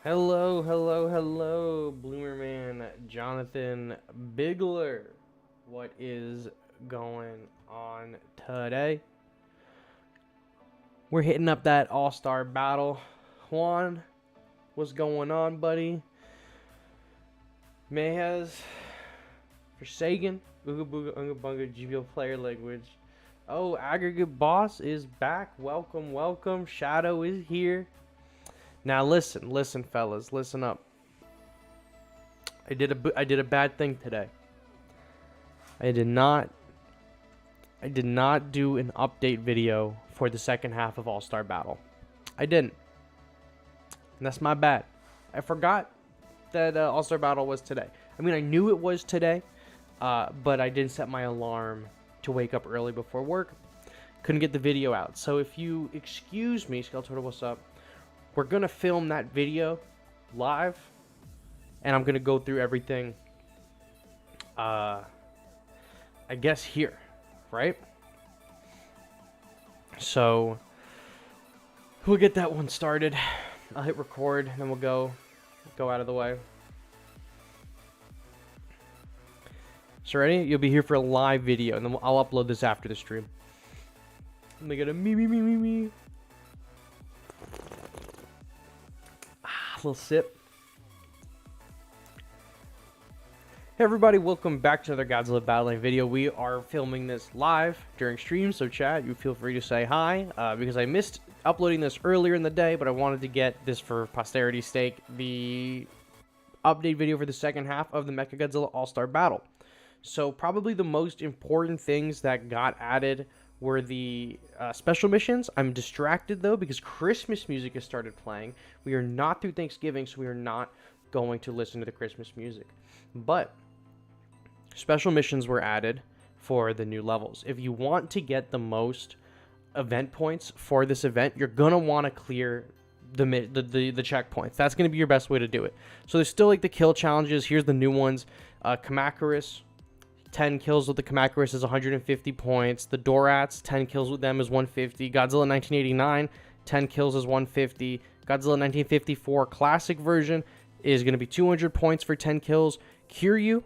Hello, hello, hello, Bloomerman Jonathan Bigler. What is going on today? We're hitting up that all-star battle. Juan, what's going on, buddy? Mayhez, Forsaken, Booga Booga Unga Bunga GBO player language. Oh, Aggregate Boss is back. Welcome, welcome. Shadow is here. Now listen, fellas, listen up. I did a bad thing today. I did not do an update video for the second half of All-Star Battle. I didn't. And that's my bad. I forgot that All-Star Battle was today. I mean, I knew it was today, but I didn't set my alarm to wake up early before work. Couldn't get the video out. So if you excuse me, Skeletor, what's up? We're going to film that video live, and I'm going to go through everything, I guess, here, right? So we'll get that one started. I'll hit record, and then we'll go out of the way. So ready? You'll be here for a live video, and then I'll upload this after the stream. Let me get a me. Little sip. Hey everybody, welcome back to another Godzilla battling video. We are filming this live during stream, so chat, you feel free to say hi, because I missed uploading this earlier in the day, but I wanted to get this for posterity's sake, the update video for the second half of the Mechagodzilla All-Star Battle. So probably the most important things that got added were the special missions. I'm distracted though because Christmas music has started playing. We are not through Thanksgiving, so we are not going to listen to the Christmas music. But special missions were added for the new levels. If you want to get the most event points for this event, you're gonna want to clear the checkpoints. That's gonna be your best way to do it. So there's still like the kill challenges. Here's the new ones. Kamacuras. 10 kills with the Kamacuras is 150 points. The Dorats, 10 kills with them is 150. Godzilla 1989, 10 kills is 150. Godzilla 1954 classic version is going to be 200 points for 10 kills. Kiryu,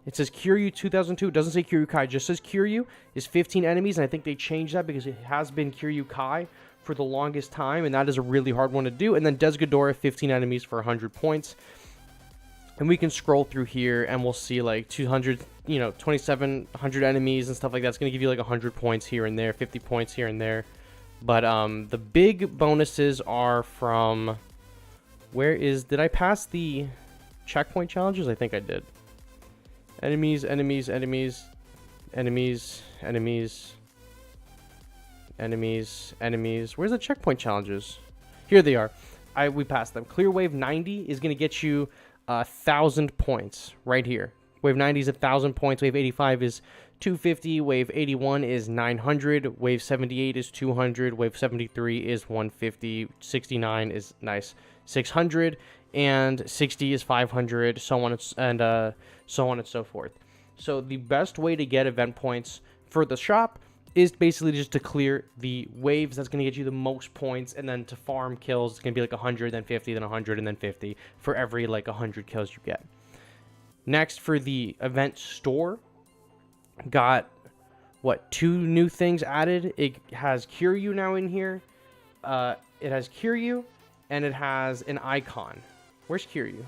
it says Kiryu 2002. It doesn't say Kiryu Kai, it just says Kiryu is 15 enemies, and I think they changed that because it has been Kiryu Kai for the longest time, and that is a really hard one to do. And then Desghidorah, 15 enemies for 100 points. And we can scroll through here and we'll see like 200, 2,700 enemies and stuff like that. It's going to give you like 100 points here and there, 50 points here and there. But the big bonuses are from, did I pass the checkpoint challenges? I think I did. Enemies. Where's the checkpoint challenges? Here they are. We passed them. Clear Wave 90 is going to get you 1,000 points right here. Wave 90 is 1,000 points. Wave 85 is 250. Wave 81 is 900. Wave 78 is 200. Wave 73 is 150. 69 is 600, and 60 is 500. So on and so forth. So the best way to get event points for the shop is basically just to clear the waves. That's going to get you the most points, and then to farm kills, it's going to be like 100, then 50, then 100, and then 50 for every like 100 kills you get. Next, for the event store, got two new things added. It has Kiryu now in here. It has Kiryu, and it has an icon. Where's Kiryu?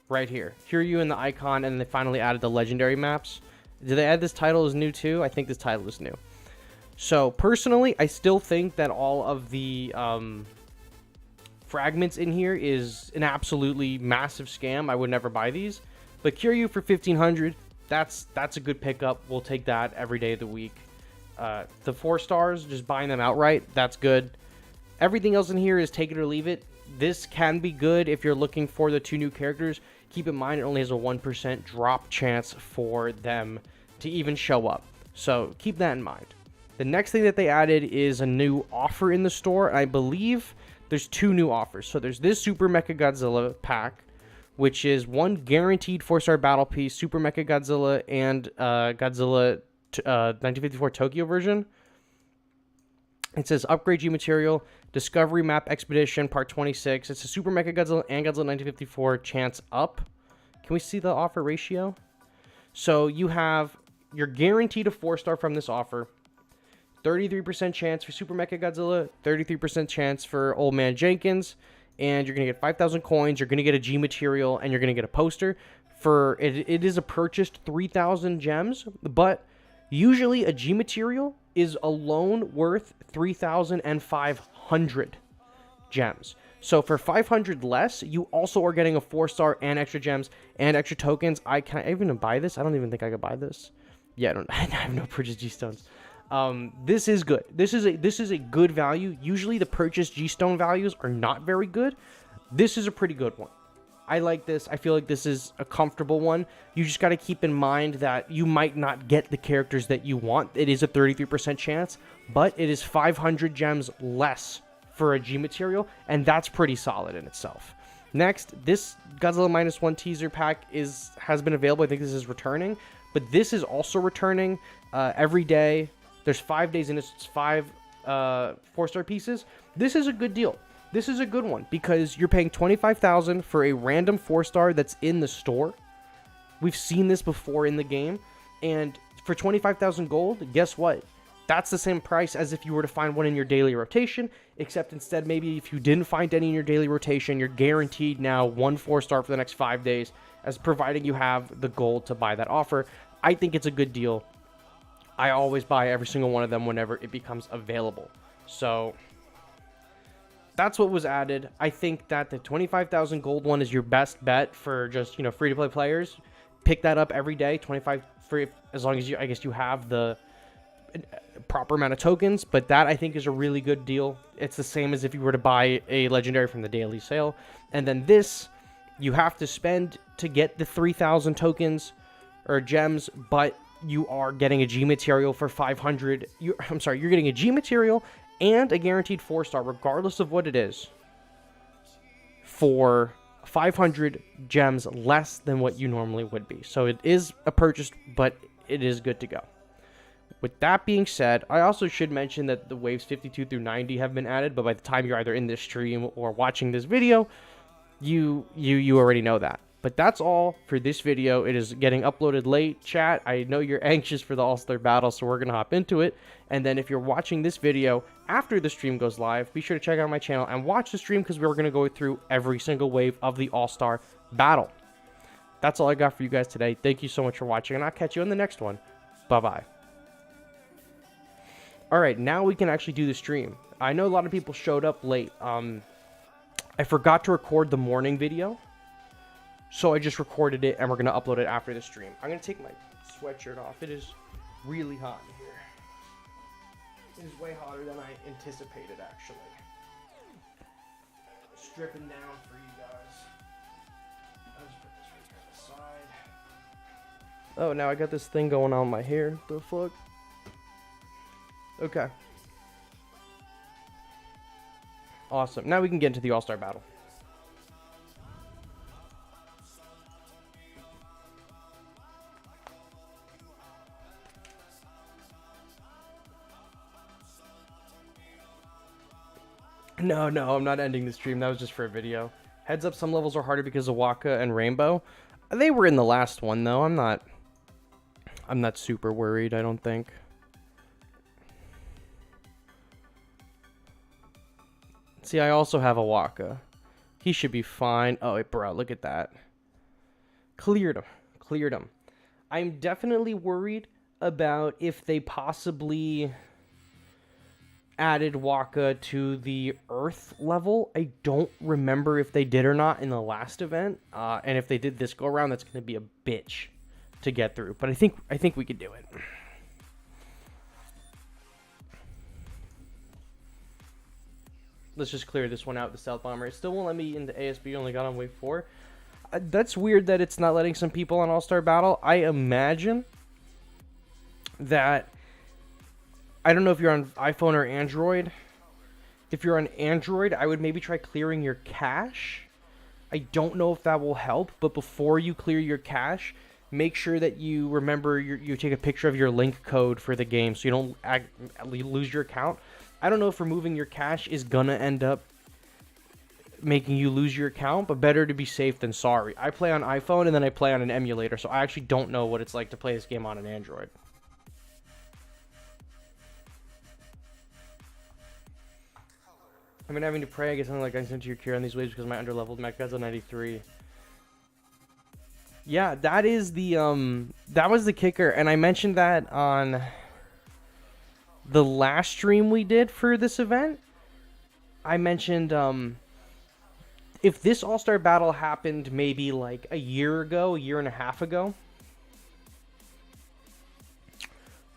Right here. Kiryu and the icon, and they finally added the legendary maps. Did they add this title as new too? I think this title is new. So personally, I still think that all of the fragments in here is an absolutely massive scam. I would never buy these. But Kiryu for 1,500, that's a good pickup. We'll take that every day of the week. The 4 stars, just buying them outright, that's good. Everything else in here is take it or leave it. This can be good if you're looking for the 2 new characters. Keep in mind, it only has a 1% drop chance for them to even show up. So keep that in mind. The next thing that they added is a new offer in the store. I believe there's 2 new offers. So there's this Super Mechagodzilla pack, which is 1 guaranteed 4-star battle piece, Super Mechagodzilla and Godzilla 1954 Tokyo version. It says upgrade G material, Discovery Map Expedition Part 26. It's a Super Mechagodzilla and Godzilla 1954 chance up. Can we see the offer ratio? So you're guaranteed a 4-star from this offer. 33% chance for Super Mechagodzilla, 33% chance for Old Man Jenkins, and you're going to get 5,000 coins, you're going to get a G material, and you're going to get a poster. For it is a purchased 3,000 gems, but usually a G material is alone worth 3,500 gems. So for 500 less, you also are getting a 4-star and extra gems and extra tokens. Can I even buy this? I don't even think I could buy this. Yeah, I have no purchase G stones. This is good. This is a good value. Usually the purchase G stone values are not very good. This is a pretty good one. I like this. I feel like this is a comfortable one. You just got to keep in mind that you might not get the characters that you want. It is a 33% chance, but it is 500 gems less for a G material, and that's pretty solid in itself. Next, this Godzilla -1 teaser pack has been available. I think this is returning, but this is also returning every day. There's 5 days in it. It's 5 4-star pieces. This is a good deal. This is a good one because you're paying 25,000 for a random 4-star that's in the store. We've seen this before in the game, and for 25,000 gold, guess what? That's the same price as if you were to find one in your daily rotation, except instead maybe if you didn't find any in your daily rotation, you're guaranteed now 1 4-star for the next 5 days, as providing you have the gold to buy that offer. I think it's a good deal. I always buy every single one of them whenever it becomes available. So that's what was added. I think that the 25,000 gold one is your best bet for just, free-to-play players. Pick that up every day, 25 free, as long as I guess you have the proper amount of tokens. But that, I think, is a really good deal. It's the same as if you were to buy a legendary from the daily sale. And then this, you have to spend to get the 3,000 tokens or gems, but you are getting a G material for 500. You're getting a G material and a guaranteed 4-star, regardless of what it is, for 500 gems less than what you normally would be. So it is a purchase, but it is good to go. With that being said, I also should mention that the waves 52 through 90 have been added, but by the time you're either in this stream or watching this video, you already know that. But that's all for this video. It is getting uploaded late, chat. I know you're anxious for the All-Star Battle, so we're going to hop into it. And then if you're watching this video after the stream goes live, be sure to check out my channel and watch the stream because we're going to go through every single wave of the All-Star Battle. That's all I got for you guys today. Thank you so much for watching, and I'll catch you on the next one. Bye-bye. Alright, now we can actually do the stream. I know a lot of people showed up late. I forgot to record the morning video. So I just recorded it, and we're going to upload it after the stream. I'm going to take my sweatshirt off. It is really hot in here. It is way hotter than I anticipated, actually. Stripping down for you guys. I'll just put this right here on the side. Oh, now I got this thing going on my hair. The fuck? Okay. Awesome. Now we can get into the All-Star Battle. No, I'm not ending the stream. That was just for a video. Heads up, some levels are harder because of Waka and Rainbow. They were in the last one, though. I'm not super worried, I don't think. See, I also have a Waka. He should be fine. Oh, wait, bro, look at that. Cleared him. I'm definitely worried about if they possibly added Waka to the Earth level. I don't remember if they did or not in the last event. And if they did this go around, that's going to be a bitch to get through. But I think we could do it. Let's just clear this one out, the Stealth Bomber. It still won't let me into ASB, only got on wave 4. That's weird that it's not letting some people on All-Star Battle. I imagine that, I don't know if you're on iPhone or Android. If you're on Android, I would maybe try clearing your cache. I don't know if that will help, but before you clear your cache, make sure that you remember you take a picture of your link code for the game so you don't lose your account. I don't know if removing your cache is gonna end up making you lose your account, but better to be safe than sorry. I play on iPhone and then I play on an emulator, so I actually don't know what it's like to play this game on an Android. I've been having to pray I get something like I sent to your cure on these waves because of my underleveled Mechagodzilla 93. Yeah, that is the that was the kicker, and I mentioned that on the last stream we did for this event. I mentioned if this All-Star Battle happened maybe like a year ago, a year and a half ago,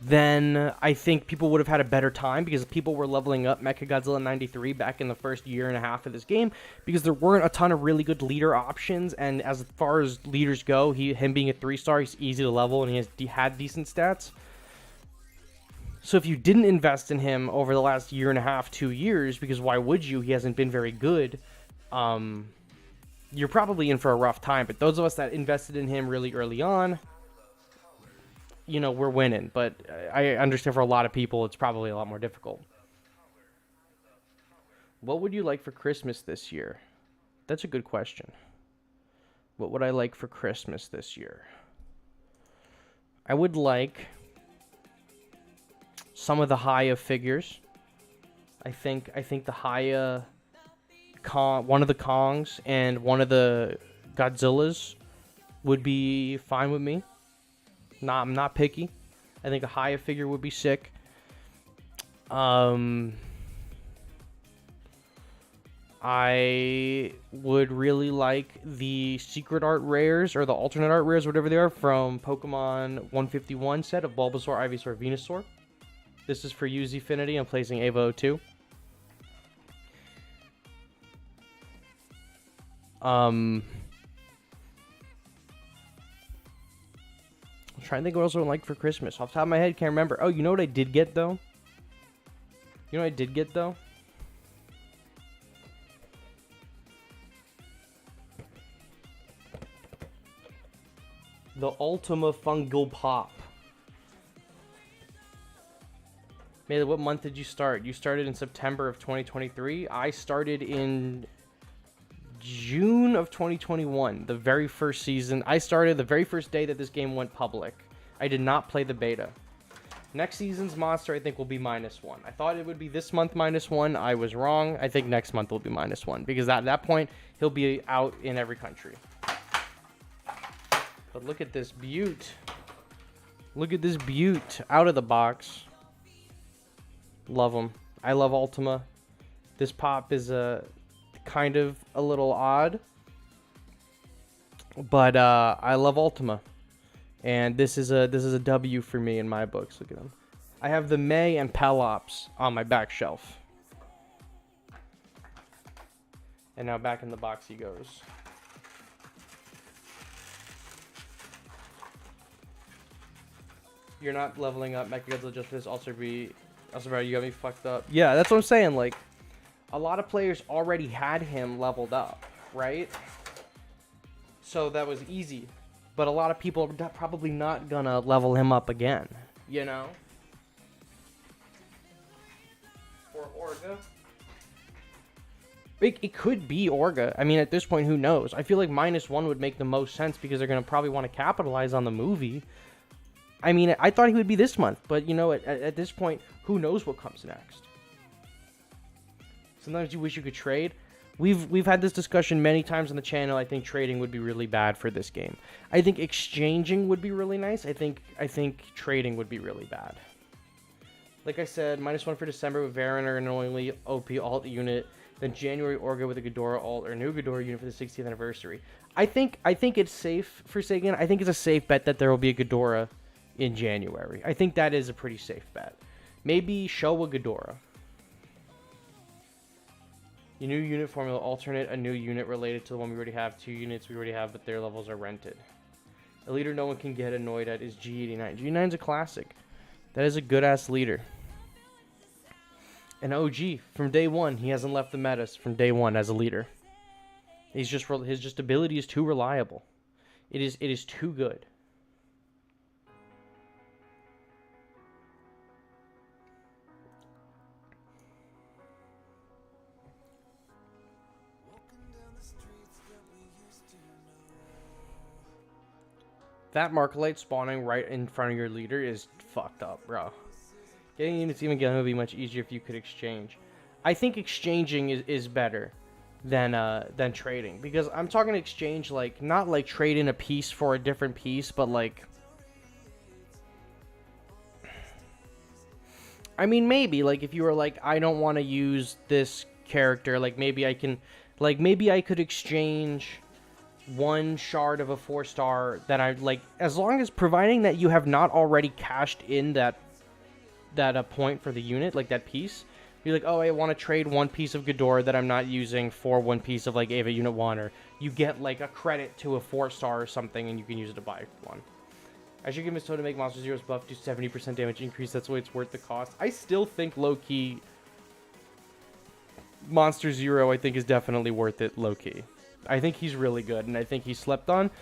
then I think people would have had a better time because people were leveling up Mechagodzilla 93 back in the first year and a half of this game because there weren't a ton of really good leader options, and as far as leaders go, him being a 3-star, he's easy to level and he had decent stats. So if you didn't invest in him over the last year and a half, 2 years, because why would you? He hasn't been very good. You're probably in for a rough time. But those of us that invested in him really early on, you know, we're winning. But I understand for a lot of people, it's probably a lot more difficult. What would you like for Christmas this year? That's a good question. What would I like for Christmas this year? I would like some of the Haya figures. I think the Haya one of the Kongs and one of the Godzillas would be fine with me. I'm not picky. I think a Haya figure would be sick. I would really like the secret art rares or the alternate art rares, whatever they are, from Pokemon 151 set of Bulbasaur, Ivysaur, Venusaur. This is for Use Affinity. I'm placing Ava 02. I'm trying to think what else I would like for Christmas. Off the top of my head, can't remember. Oh, you know what I did get, though? You know what I did get, though? The Ultima Fungal Pop. Maybe what month did you start? You started in September of 2023. I started in June of 2021, the very first season. I started the very first day that this game went public. I did not play the beta. Next season's monster, I think, will be -1. I thought it would be this month -1. I was wrong. I think next month will be -1 because at that point, he'll be out in every country. But look at this beaut. Look at this beaut out of the box. Love him. I love Ultima. This pop is kind of a little odd, but I love Ultima, and this is a W for me in my books. Look at him. I have the May and Pelops on my back shelf, and now back in the box he goes. You're not leveling up Mechagodzilla just for this. Also, you got me fucked up. Yeah, that's what I'm saying. Like, a lot of players already had him leveled up, right? So that was easy. But a lot of people are probably not gonna level him up again, you know? Or Orga. It could be Orga. I mean, at this point, who knows? I feel like -1 would make the most sense because they're gonna probably want to capitalize on the movie. I mean, I thought he would be this month, but you know, at this point, who knows what comes next? Sometimes you wish you could trade. We've had this discussion many times on the channel. I think trading would be really bad for this game. I think exchanging would be really nice. I think trading would be really bad. Like I said, -1 for December with Variner, annoyingly OP alt unit. Then January Orga with a Ghidorah alt or new Ghidorah unit for the 60th anniversary. I think it's safe for Sagan. I think it's a safe bet that there will be a Ghidorah in January. I think that is a pretty safe bet. Maybe show a Ghidorah. Your new unit formula alternate a new unit related to the one we already have. 2 units we already have, but their levels are rented. A leader no one can get annoyed at is G89. G89's a classic. That is a good-ass leader. An OG. From day one, he hasn't left the metas from day one as a leader. His ability is too reliable. It is too good. That Markalite spawning right in front of your leader is fucked up, bro. Getting units even again would be much easier if you could exchange. I think exchanging is better than trading, because I'm talking exchange like not like trade in a piece for a different piece, but like, I mean, maybe like if you were like, I don't want to use this character, like maybe I can, like maybe I could exchange one shard of a 4-star that I like, as long as providing that you have not already cashed in that point for the unit, like that piece. You're like, oh, I want to trade one piece of Ghidorah that I'm not using for one piece of like Ava Unit 1, or you get like a credit to a 4-star or something and you can use it to buy one. I should give Miss Toe to make Monster Zero's buff do 70% damage increase. That's why it's worth the cost. I still think low-key Monster Zero, I think, is definitely worth it low-key. I think he's really good, and I think he's slept on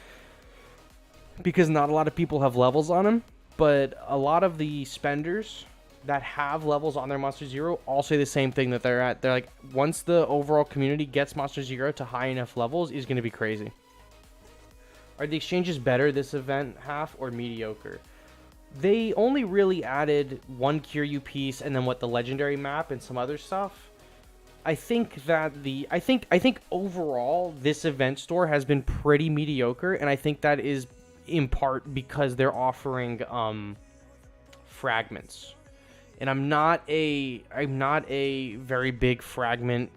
because not a lot of people have levels on him, but a lot of the spenders that have levels on their Monster Zero all say the same thing, that they're like, once the overall community gets Monster Zero to high enough levels, is going to be crazy. Are the exchanges better this event half or mediocre? They only really added one Kiryu piece and then the legendary map and some other stuff. I think that I think overall this event store has been pretty mediocre, and I think that is in part because they're offering fragments. And I'm not a very big fragment.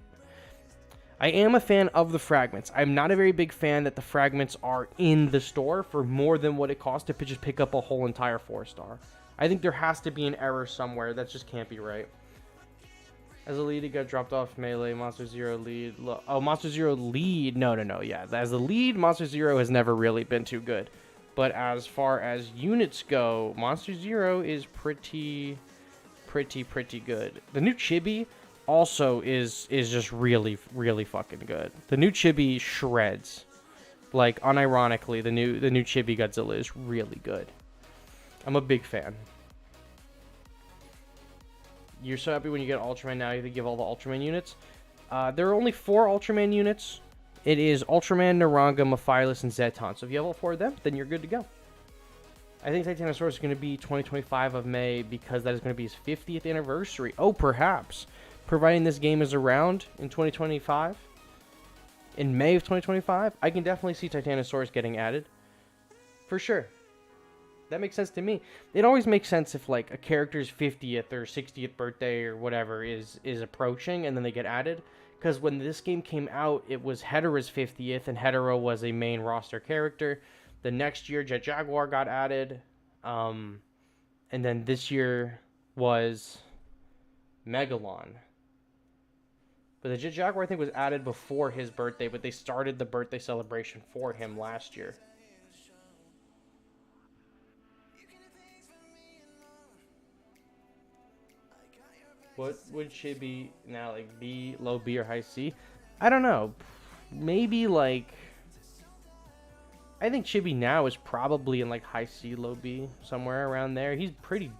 I am a fan of the fragments. I'm not a very big fan that the fragments are in the store for more than what it costs to just pick up a whole entire 4-star. I think there has to be an error somewhere. That just can't be right. As a lead, it got dropped off melee. Monster Zero lead. Oh, Monster Zero lead. No. Yeah, as a lead, Monster Zero has never really been too good. But as far as units go, Monster Zero is pretty good. The new Chibi also is just really fucking good. The new Chibi shreds. Like, unironically, the new Chibi Godzilla is really good. I'm a big fan. You're so happy when you get Ultraman now, you have to give all the Ultraman units. There are only 4 Ultraman units. It is Ultraman, Naranga, Mephilas, and Zeton. So if you have all 4 of them, then you're good to go. I think Titanosaurus is going to be 2025 of May because that is going to be his 50th anniversary. Oh, perhaps. Providing this game is around in 2025. In May of 2025, I can definitely see Titanosaurus getting added. For sure. That makes sense to me. It always makes sense if like a character's 50th or 60th birthday or whatever is approaching and then they get added. Because when this game came out, it was Hedorah's 50th and Hedorah was a main roster character. The next year, Jet Jaguar got added. And then this year was Megalon. But the Jet Jaguar, I think, was added before his birthday, but they started the birthday celebration for him last year. What would Chibi now, like B, low B, or high C? I don't know. Maybe like, I think Chibi now is probably in like high C, low B, somewhere around there. He's pretty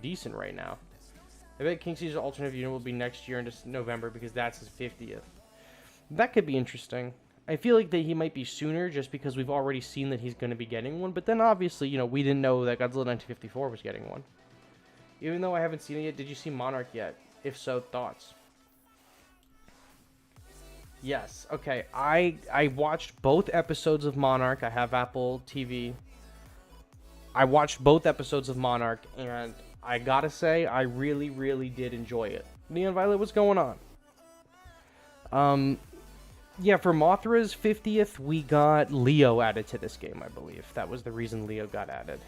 decent right now. I bet King Caesar's alternate unit will be next year in November because that's his 50th. That could be interesting. I feel like that he might be sooner just because we've already seen that he's going to be getting one. But then obviously, you know, we didn't know that Godzilla 1954 was getting one. Even though I haven't seen it yet, did you see Monarch yet? If so, thoughts? Yes. Okay. I watched both episodes of Monarch. I have Apple TV. I watched both episodes of Monarch, and I gotta say, I really did enjoy it. Neon Violet, what's going on? Yeah, for Mothra's 50th, we got Leo added to this game, I believe. That was the reason Leo got added.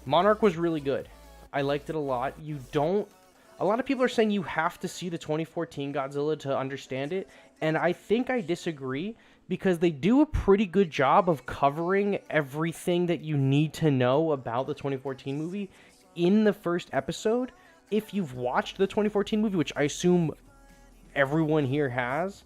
Monarch was really good. I liked it a lot. A lot of people are saying you have to see the 2014 Godzilla to understand it, and I think I disagree because they do a pretty good job of covering everything that you need to know about the 2014 movie in the first episode. If you've watched the 2014 movie, which I assume everyone here has,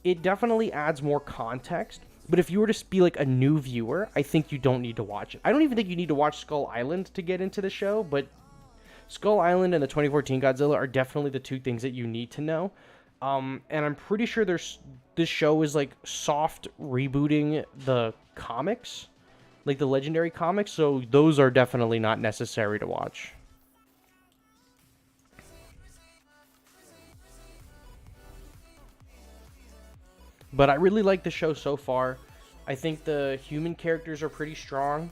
it definitely adds more context. But if you were to be like a new viewer, I think you don't need to watch it. I don't even think you need to watch Skull Island to get into the show, but Skull Island and the 2014 Godzilla are definitely the 2 things that you need to know. And I'm pretty sure this show is like soft rebooting the comics, like the Legendary comics, so those are definitely not necessary to watch. But I really like the show so far. I think the human characters are pretty strong.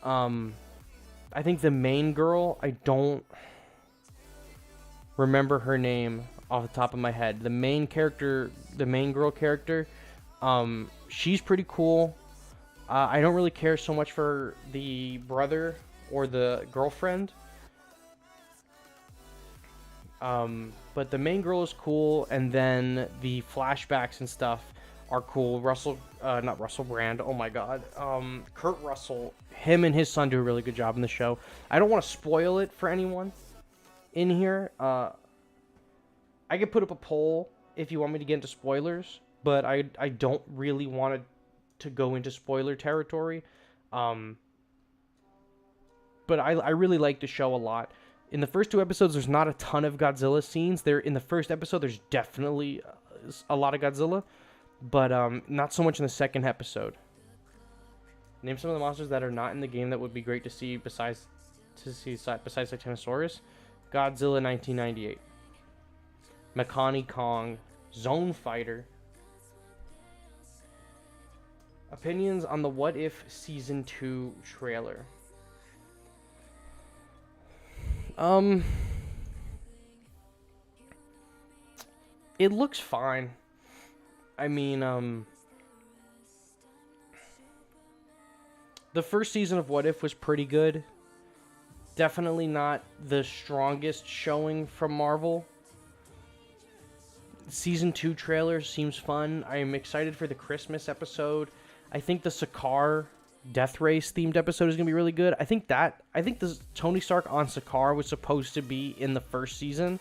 I think the main girl, I don't remember her name off the top of my head. The main character, the main girl character, she's pretty cool. I don't really care so much for the brother or the girlfriend. But the main girl is cool, and then the flashbacks and stuff are cool. Not Russell Brand, oh my god. Kurt Russell, him and his son do a really good job in the show. I don't want to spoil it for anyone in here. I could put up a poll if you want me to get into spoilers, but I don't really want to go into spoiler territory. But I really like the show a lot. In the first 2 episodes, there's not a ton of Godzilla scenes. In the first episode, there's definitely a lot of Godzilla, but not so much in the second episode. Name some of the monsters that are not in the game that would be great to see besides Titanosaurus. Godzilla 1998. Mechani Kong. Zone Fighter. Opinions on the What If Season 2 trailer. It looks fine. I mean, the first season of What If was pretty good. Definitely not the strongest showing from Marvel. Season 2 trailer seems fun. I am excited for the Christmas episode. I think the Sakaar Death Race themed episode is going to be really good. I think the Tony Stark on Sakaar was supposed to be in the first season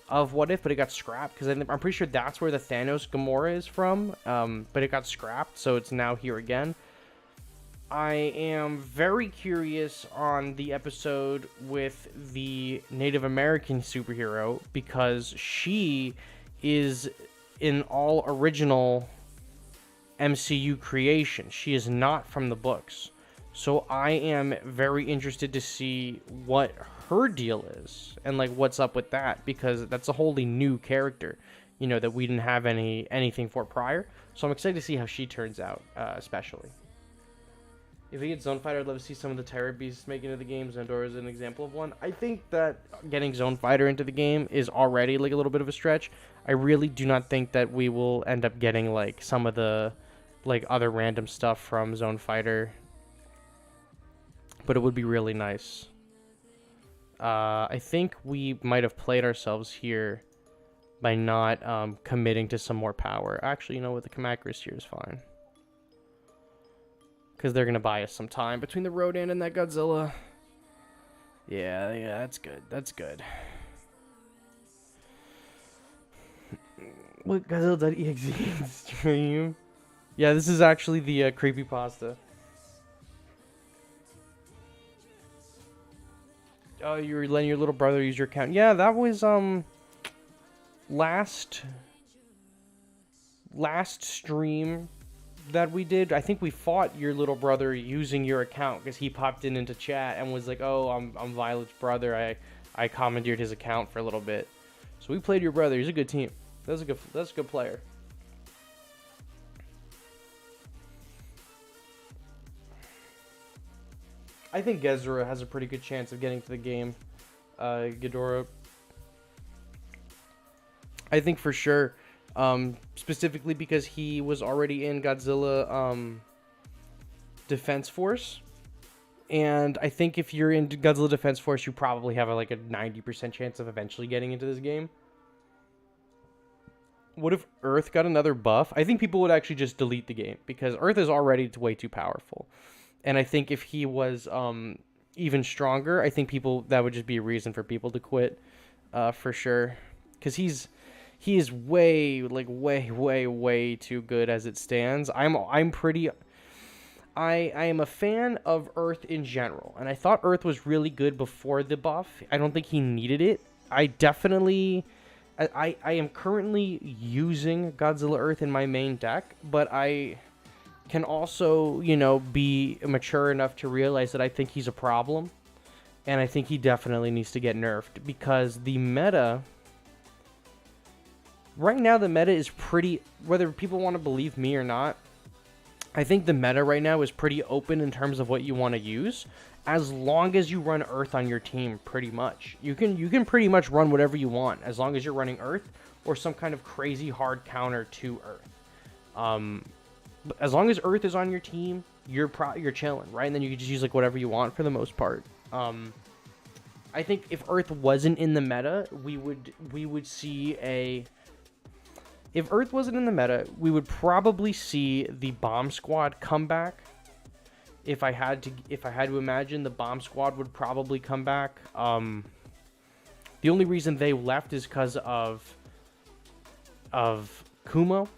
of What If, but it got scrapped because I'm pretty sure that's where the Thanos Gamora is from, but it got scrapped, so it's now here again. I am very curious on the episode with the Native American superhero because she is an all original MCU creation. She is not from the books. So I am very interested to see what her deal is and like what's up with that, because that's a wholly new character, you know, that we didn't have anything for prior. So I'm excited to see how she turns out, especially. If we get Zone Fighter, I'd love to see some of the Terror Beasts make it into the game. Zendora is an example of one. I think that getting Zone Fighter into the game is already like a little bit of a stretch. I really do not think that we will end up getting like some of the like other random stuff from Zone Fighter, but it would be really nice. I think we might have played ourselves here by not committing to some more power. Actually, you know what? The Kamacuras here is fine, because they're going to buy us some time between the Rodan and that Godzilla. Yeah, that's good. That's good. What Godzilla.exe stream? Yeah, this is actually the creepypasta. Oh, you're letting your little brother use your account. Yeah, that was last stream that we did. I think we fought your little brother using your account because he popped into chat and was like, "Oh, I'm Violet's brother. I commandeered his account for a little bit." So we played your brother. He's a good team. That's a good player. I think Gezra has a pretty good chance of getting to the game. Ghidorah, I think for sure. Specifically because he was already in Godzilla Defense Force. And I think if you're in Godzilla Defense Force, you probably have like a 90% chance of eventually getting into this game. What if Earth got another buff? I think people would actually just delete the game because Earth is already way too powerful. And I think if he was even stronger, I think that would just be a reason for people to quit for sure. Because he is way too good as it stands. I am a fan of Earth in general, and I thought Earth was really good before the buff. I don't think he needed it. I definitely I am currently using Godzilla Earth in my main deck, but I can also, you know, be mature enough to realize that I think he's a problem, and I think he definitely needs to get nerfed, because the meta right now, the meta is pretty, whether people want to believe me or not, I think the meta right now is pretty open in terms of what you want to use, as long as you run Earth on your team. Pretty much, you can pretty much run whatever you want as long as you're running Earth or some kind of crazy hard counter to Earth. But as long as Earth is on your team, you're chilling, right? And then you can just use like whatever you want for the most part. I think if Earth wasn't in the meta, we would see a. If Earth wasn't in the meta, we would probably see the Bomb Squad come back. If I had to imagine, the Bomb Squad would probably come back. The only reason they left is because of Kumo,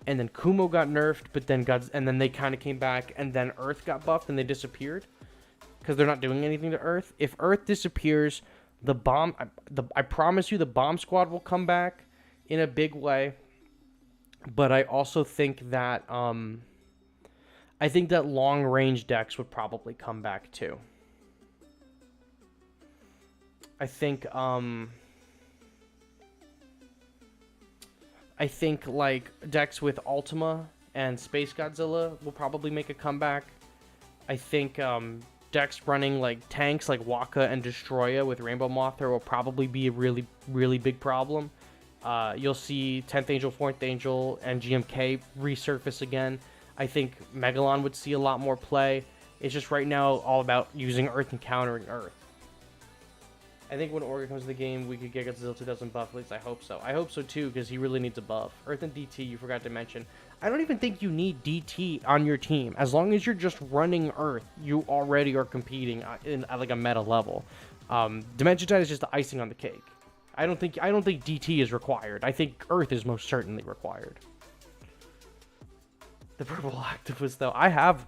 and then Kumo got nerfed, but then they kind of came back, and then Earth got buffed and they disappeared because they're not doing anything to Earth. If Earth disappears, I promise you, the Bomb Squad will come back in a big way. But I also think that long range decks would probably come back too. I think like decks with Ultima and Space Godzilla will probably make a comeback. I think decks running like tanks like Waka and Destroya with Rainbow Mothra will probably be a really, really big problem. You'll see 10th Angel, 4th Angel, and GMK resurface again. I think Megalon would see a lot more play. It's just right now all about using Earth and countering Earth. I think when Orga comes to the game, we could get Godzilla 2000 buff. At least I hope so. I hope so too, because he really needs a buff. Earth and DT, you forgot to mention. I don't even think you need DT on your team. As long as you're just running Earth, you already are competing at like a meta level. Dimension Tide is just the icing on the cake. I don't think DT is required. I think Earth is most certainly required. The purple octopus, though, I have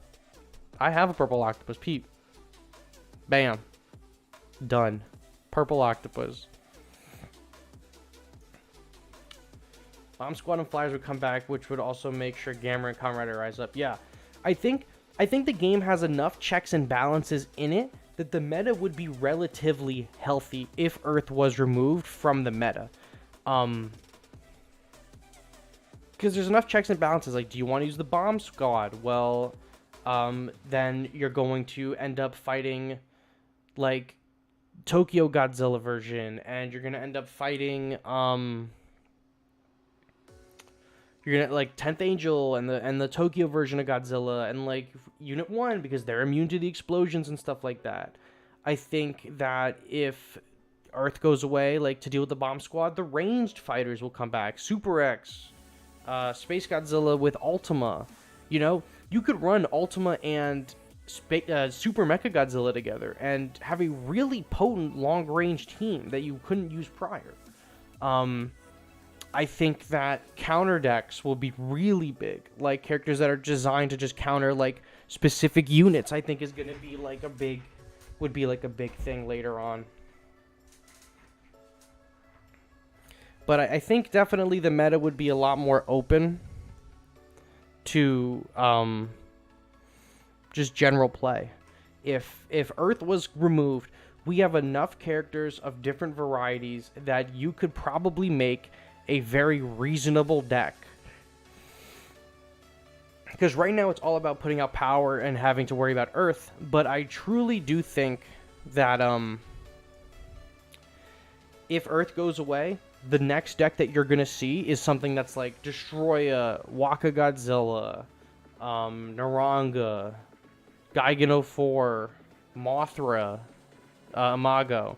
a purple octopus. Peep. Bam. Done. Purple octopus. Bomb Squad and Flyers would come back, which would also make sure Gamma and Kamen Rider rise up. Yeah, I think the game has enough checks and balances in it that the meta would be relatively healthy if Earth was removed from the meta. Because there's enough checks and balances. Like, do you want to use the Bomb Squad? Well, then you're going to end up fighting, like, Tokyo Godzilla version, and you're going to end up fighting, you're gonna like 10th Angel and the Tokyo version of Godzilla and like Unit 1 because they're immune to the explosions and stuff like that. I think that if Earth goes away, like to deal with the Bomb Squad, the ranged fighters will come back. Super X, Space Godzilla with Ultima. You know, you could run Ultima and Super Mechagodzilla together and have a really potent long-range team that you couldn't use prior. I think that counter decks will be really big, like characters that are designed to just counter like specific units. I think is going to be like a big thing later on. But I think definitely the meta would be a lot more open to just general play. If Earth was removed, we have enough characters of different varieties that you could probably make a very reasonable deck. Because right now it's all about putting out power and having to worry about Earth, but I truly do think that if Earth goes away, the next deck that you're gonna see is something that's like Destroya, Waka Godzilla, Naranga, Gigan 04, Mothra, Imago.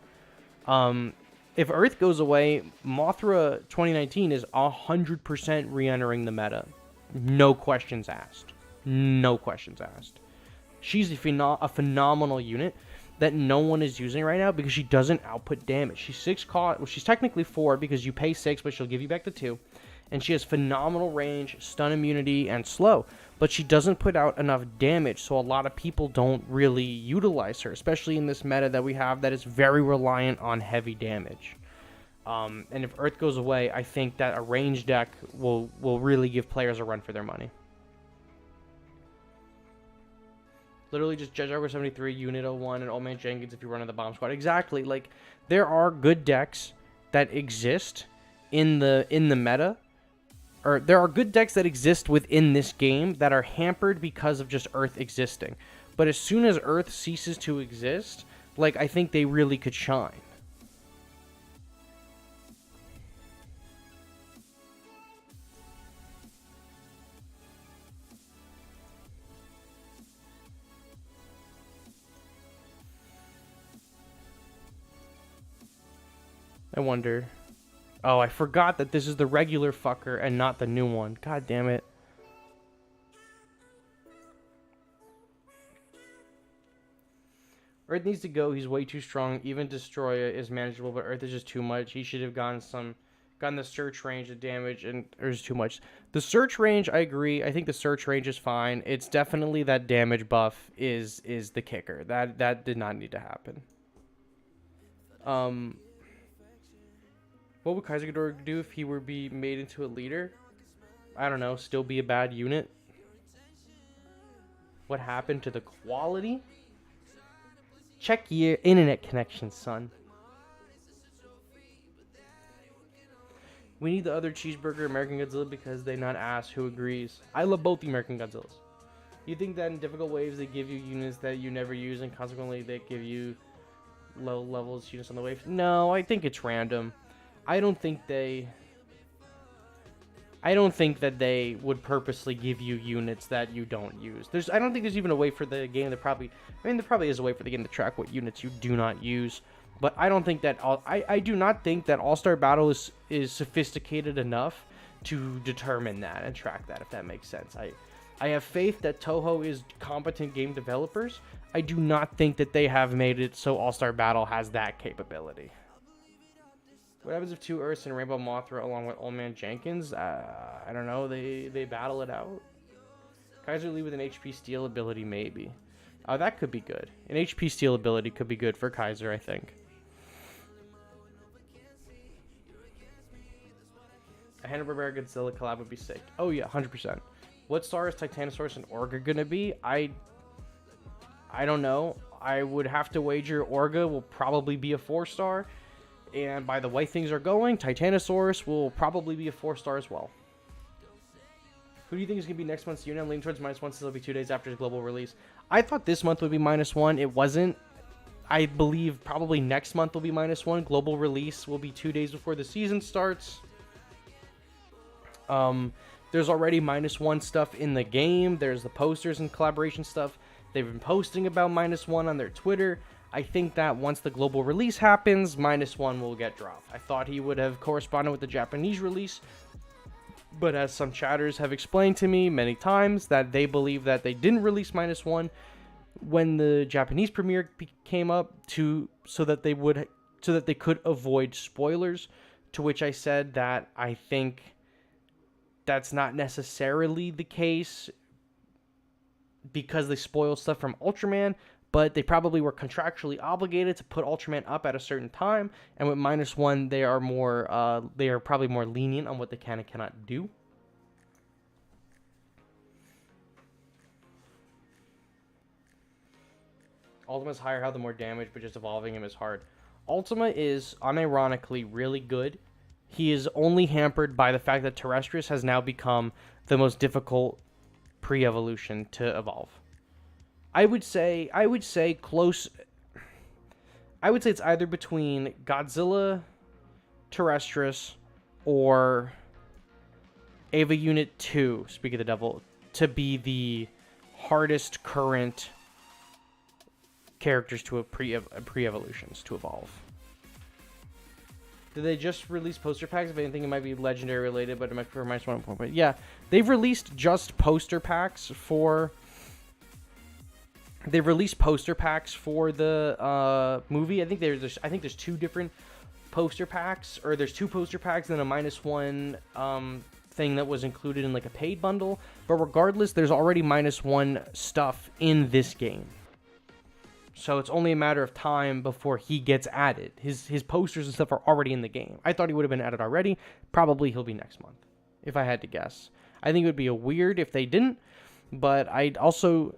If Earth goes away, Mothra 2019 is 100% re-entering the meta. No questions asked. No questions asked. She's a phenomenal unit that no one is using right now because she doesn't output damage. She's 6 cost. Well, she's technically 4 because you pay 6, but she'll give you back the 2. And she has phenomenal range, stun immunity, and slow. But she doesn't put out enough damage, so a lot of people don't really utilize her, especially in this meta that we have that is very reliant on heavy damage. And if Earth goes away, I think that a range deck will really give players a run for their money. Literally just Jaguar 73, Unit 01, and Old Man Jenkins if you run in the bomb squad. Exactly. Like, there are good decks that exist in the meta. Or there are good decks that exist within this game that are hampered because of just Earth existing. But as soon as Earth ceases to exist, like, I think they really could shine. I wonder. Oh, I forgot that this is the regular fucker and not the new one. God damn it. Earth needs to go. He's way too strong. Even Destroyer is manageable, but Earth is just too much. He should have gotten the search range of damage, and there's too much. The search range, I agree. I think the search range is fine. It's definitely that damage buff is the kicker. That did not need to happen. What would Kaiser Ghidorah do if he were be made into a leader? I don't know. Still be a bad unit? What happened to the quality? Check your internet connection, son. We need the other cheeseburger American Godzilla because they not ask who agrees. I love both the American Godzillas. You think that in difficult waves they give you units that you never use and consequently they give you low levels units on the wave? No, I think it's random. I don't think that they would purposely give you units that you don't use. I don't think there's even a way for the game to there probably is a way for the game to track what units you do not use. But I don't think that I do not think that All-Star Battle is sophisticated enough to determine that and track that, if that makes sense. I have faith that Toho is competent game developers. I do not think that they have made it so All-Star Battle has that capability. What happens if two Earths and Rainbow Mothra along with Old Man Jenkins? I don't know. They battle it out. Kaiser Lee with an HP steal ability, maybe. That could be good. An HP steal ability could be good for Kaiser, I think. A Hanna-Barbera Godzilla collab would be sick. Oh yeah, 100%. What star is Titanosaurus and Orga gonna be? I don't know. I would have to wager Orga will probably be a 4-star. And by the way things are going, Titanosaurus will probably be a 4-star as well. Who do you think is going to be next month's unit? I'm leaning towards -1 since it'll be 2 days after the global release. I thought this month would be -1. It wasn't. I believe probably next month will be -1. Global release will be 2 days before the season starts. There's already -1 stuff in the game. There's the posters and collaboration stuff. They've been posting about -1 on their Twitter. I think that once the global release happens, -1 will get dropped. I thought he would have corresponded with the Japanese release, but as some chatters have explained to me many times, that they believe that they didn't release -1 when the Japanese premiere came up so that they could avoid spoilers. To which I said that I think that's not necessarily the case because they spoiled stuff from Ultraman. But they probably were contractually obligated to put Ultraman up at a certain time, and with -1, they are probably more lenient on what they can and cannot do. Ultima's higher, how the more damage, but just evolving him is hard. Ultima is unironically really good. He is only hampered by the fact that Terrestrius has now become the most difficult pre-evolution to evolve. I would say close. I would say it's either between Godzilla, Terrestrius, or Ava Unit 2, Speak of the Devil, to be the hardest current characters to pre-evolutions to evolve. Did they just release poster packs? If anything, it might be legendary related, but it might be for -1 point. But yeah, they've released just poster packs for. They've released poster packs for the movie. I think there's 2 different poster packs, or there's 2 poster packs and a -1 thing that was included in like a paid bundle. But regardless, there's already -1 stuff in this game. So it's only a matter of time before he gets added. His posters and stuff are already in the game. I thought he would have been added already. Probably he'll be next month, if I had to guess. I think it would be a weird if they didn't, but I'd also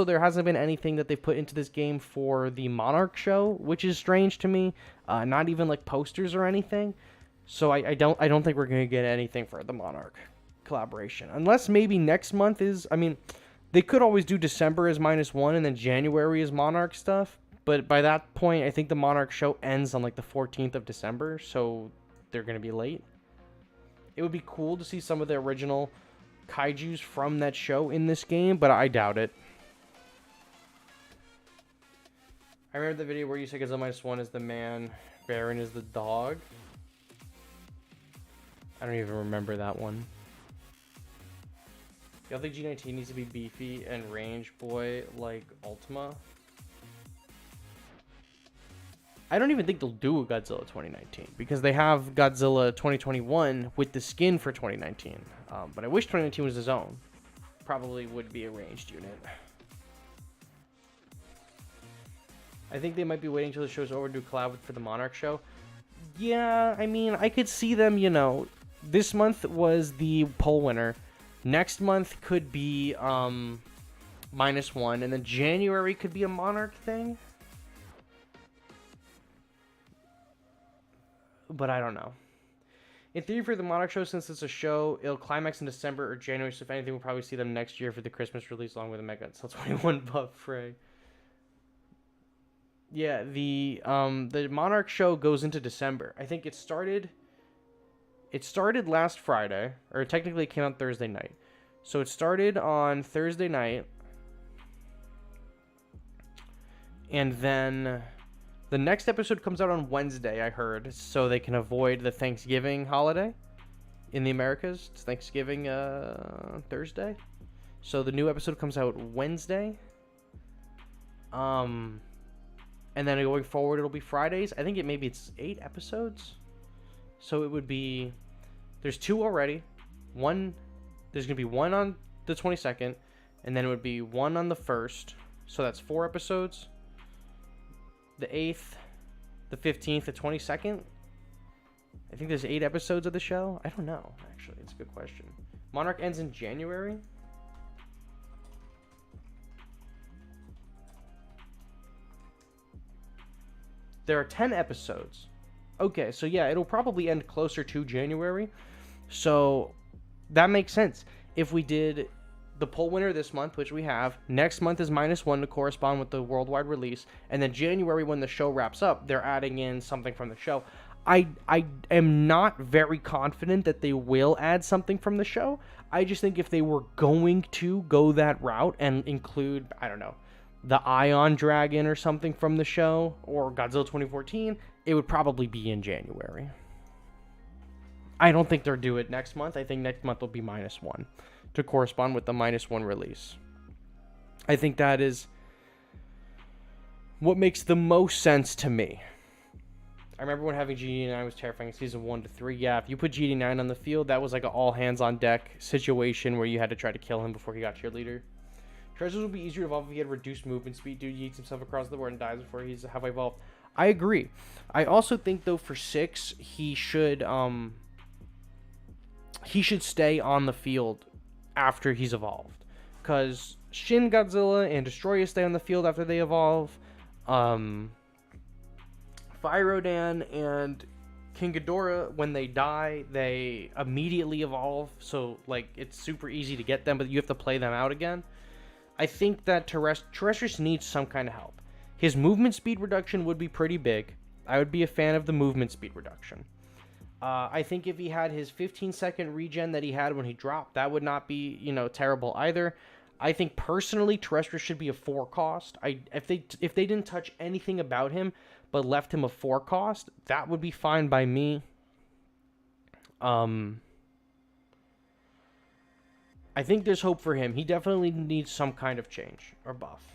there hasn't been anything that they've put into this game for the Monarch show, which is strange to me. Not even like posters or anything. So I don't think we're gonna get anything for the Monarch collaboration, unless maybe next month is. I mean, they could always do December as -1 and then January as Monarch stuff. But by that point, I think the Monarch show ends on like the 14th of December, so they're gonna be late. It would be cool to see some of the original kaijus from that show in this game, but I doubt it. I remember the video where you said Godzilla -1 is the man, Baron is the dog. I don't even remember that one. Y'all think G19 needs to be beefy and range boy like Ultima? I don't even think they'll do a Godzilla 2019 because they have Godzilla 2021 with the skin for 2019. But I wish 2019 was his own. Probably would be a ranged unit. I think they might be waiting until the show's over to do a collab for the Monarch show. Yeah, I mean, I could see them, you know, this month was the poll winner. Next month could be -1, and then January could be a Monarch thing. But I don't know. In theory, for the Monarch show, since it's a show, it'll climax in December or January, so if anything, we'll probably see them next year for the Christmas release along with the Mechagodzilla 21 buff Frey. Yeah, the Monarch show goes into December. I think it started last Friday, or technically it came out Thursday night. So it started on Thursday night, and then the next episode comes out on Wednesday, I heard, so they can avoid the Thanksgiving holiday in the Americas. It's Thanksgiving Thursday. So the new episode comes out Wednesday. And then going forward, it'll be Fridays. I think maybe it's 8 episodes. So it would be... There's 2 already. There's going to be 1 on the 22nd. And then it would be 1 on the 1st. So that's 4 episodes. The 8th, the 15th, the 22nd. I think there's 8 episodes of the show. I don't know, actually. It's a good question. Monarch ends in January. There are 10 episodes. Okay, so yeah, it'll probably end closer to January. So that makes sense. If we did the poll winner this month, which we have, next month is -1 to correspond with the worldwide release, and then January, when the show wraps up, they're adding in something from the show. I am not very confident that they will add something from the show. I just think if they were going to go that route and include, I don't know, the Ion Dragon or something from the show, or Godzilla 2014, it would probably be in January. I don't think they'll do it next month. I think next month will be -1 to correspond with the -1 release. I think that is what makes the most sense to me. I remember when having GD9 was terrifying in season 1 to 3. Yeah, if you put GD9 on the field, that was like an all hands on deck situation where you had to try to kill him before he got to your leader. Treasures would be easier to evolve if he had reduced movement speed. Dude yeets himself across the board and dies before he's halfway evolved. I agree. I also think though for 6, he should stay on the field after he's evolved, because Shin Godzilla and Destroyer stay on the field after they evolve. Fyrodan and King Ghidorah, when they die, they immediately evolve, so like it's super easy to get them, but you have to play them out again. I think that Terrestrius needs some kind of help. His movement speed reduction would be pretty big. I would be a fan of the movement speed reduction. I think if he had his 15-second regen that he had when he dropped, that would not be, terrible either. I think personally, Terrestrius should be a 4 cost. If they didn't touch anything about him but left him a 4 cost, that would be fine by me. I think there's hope for him. He definitely needs some kind of change or buff.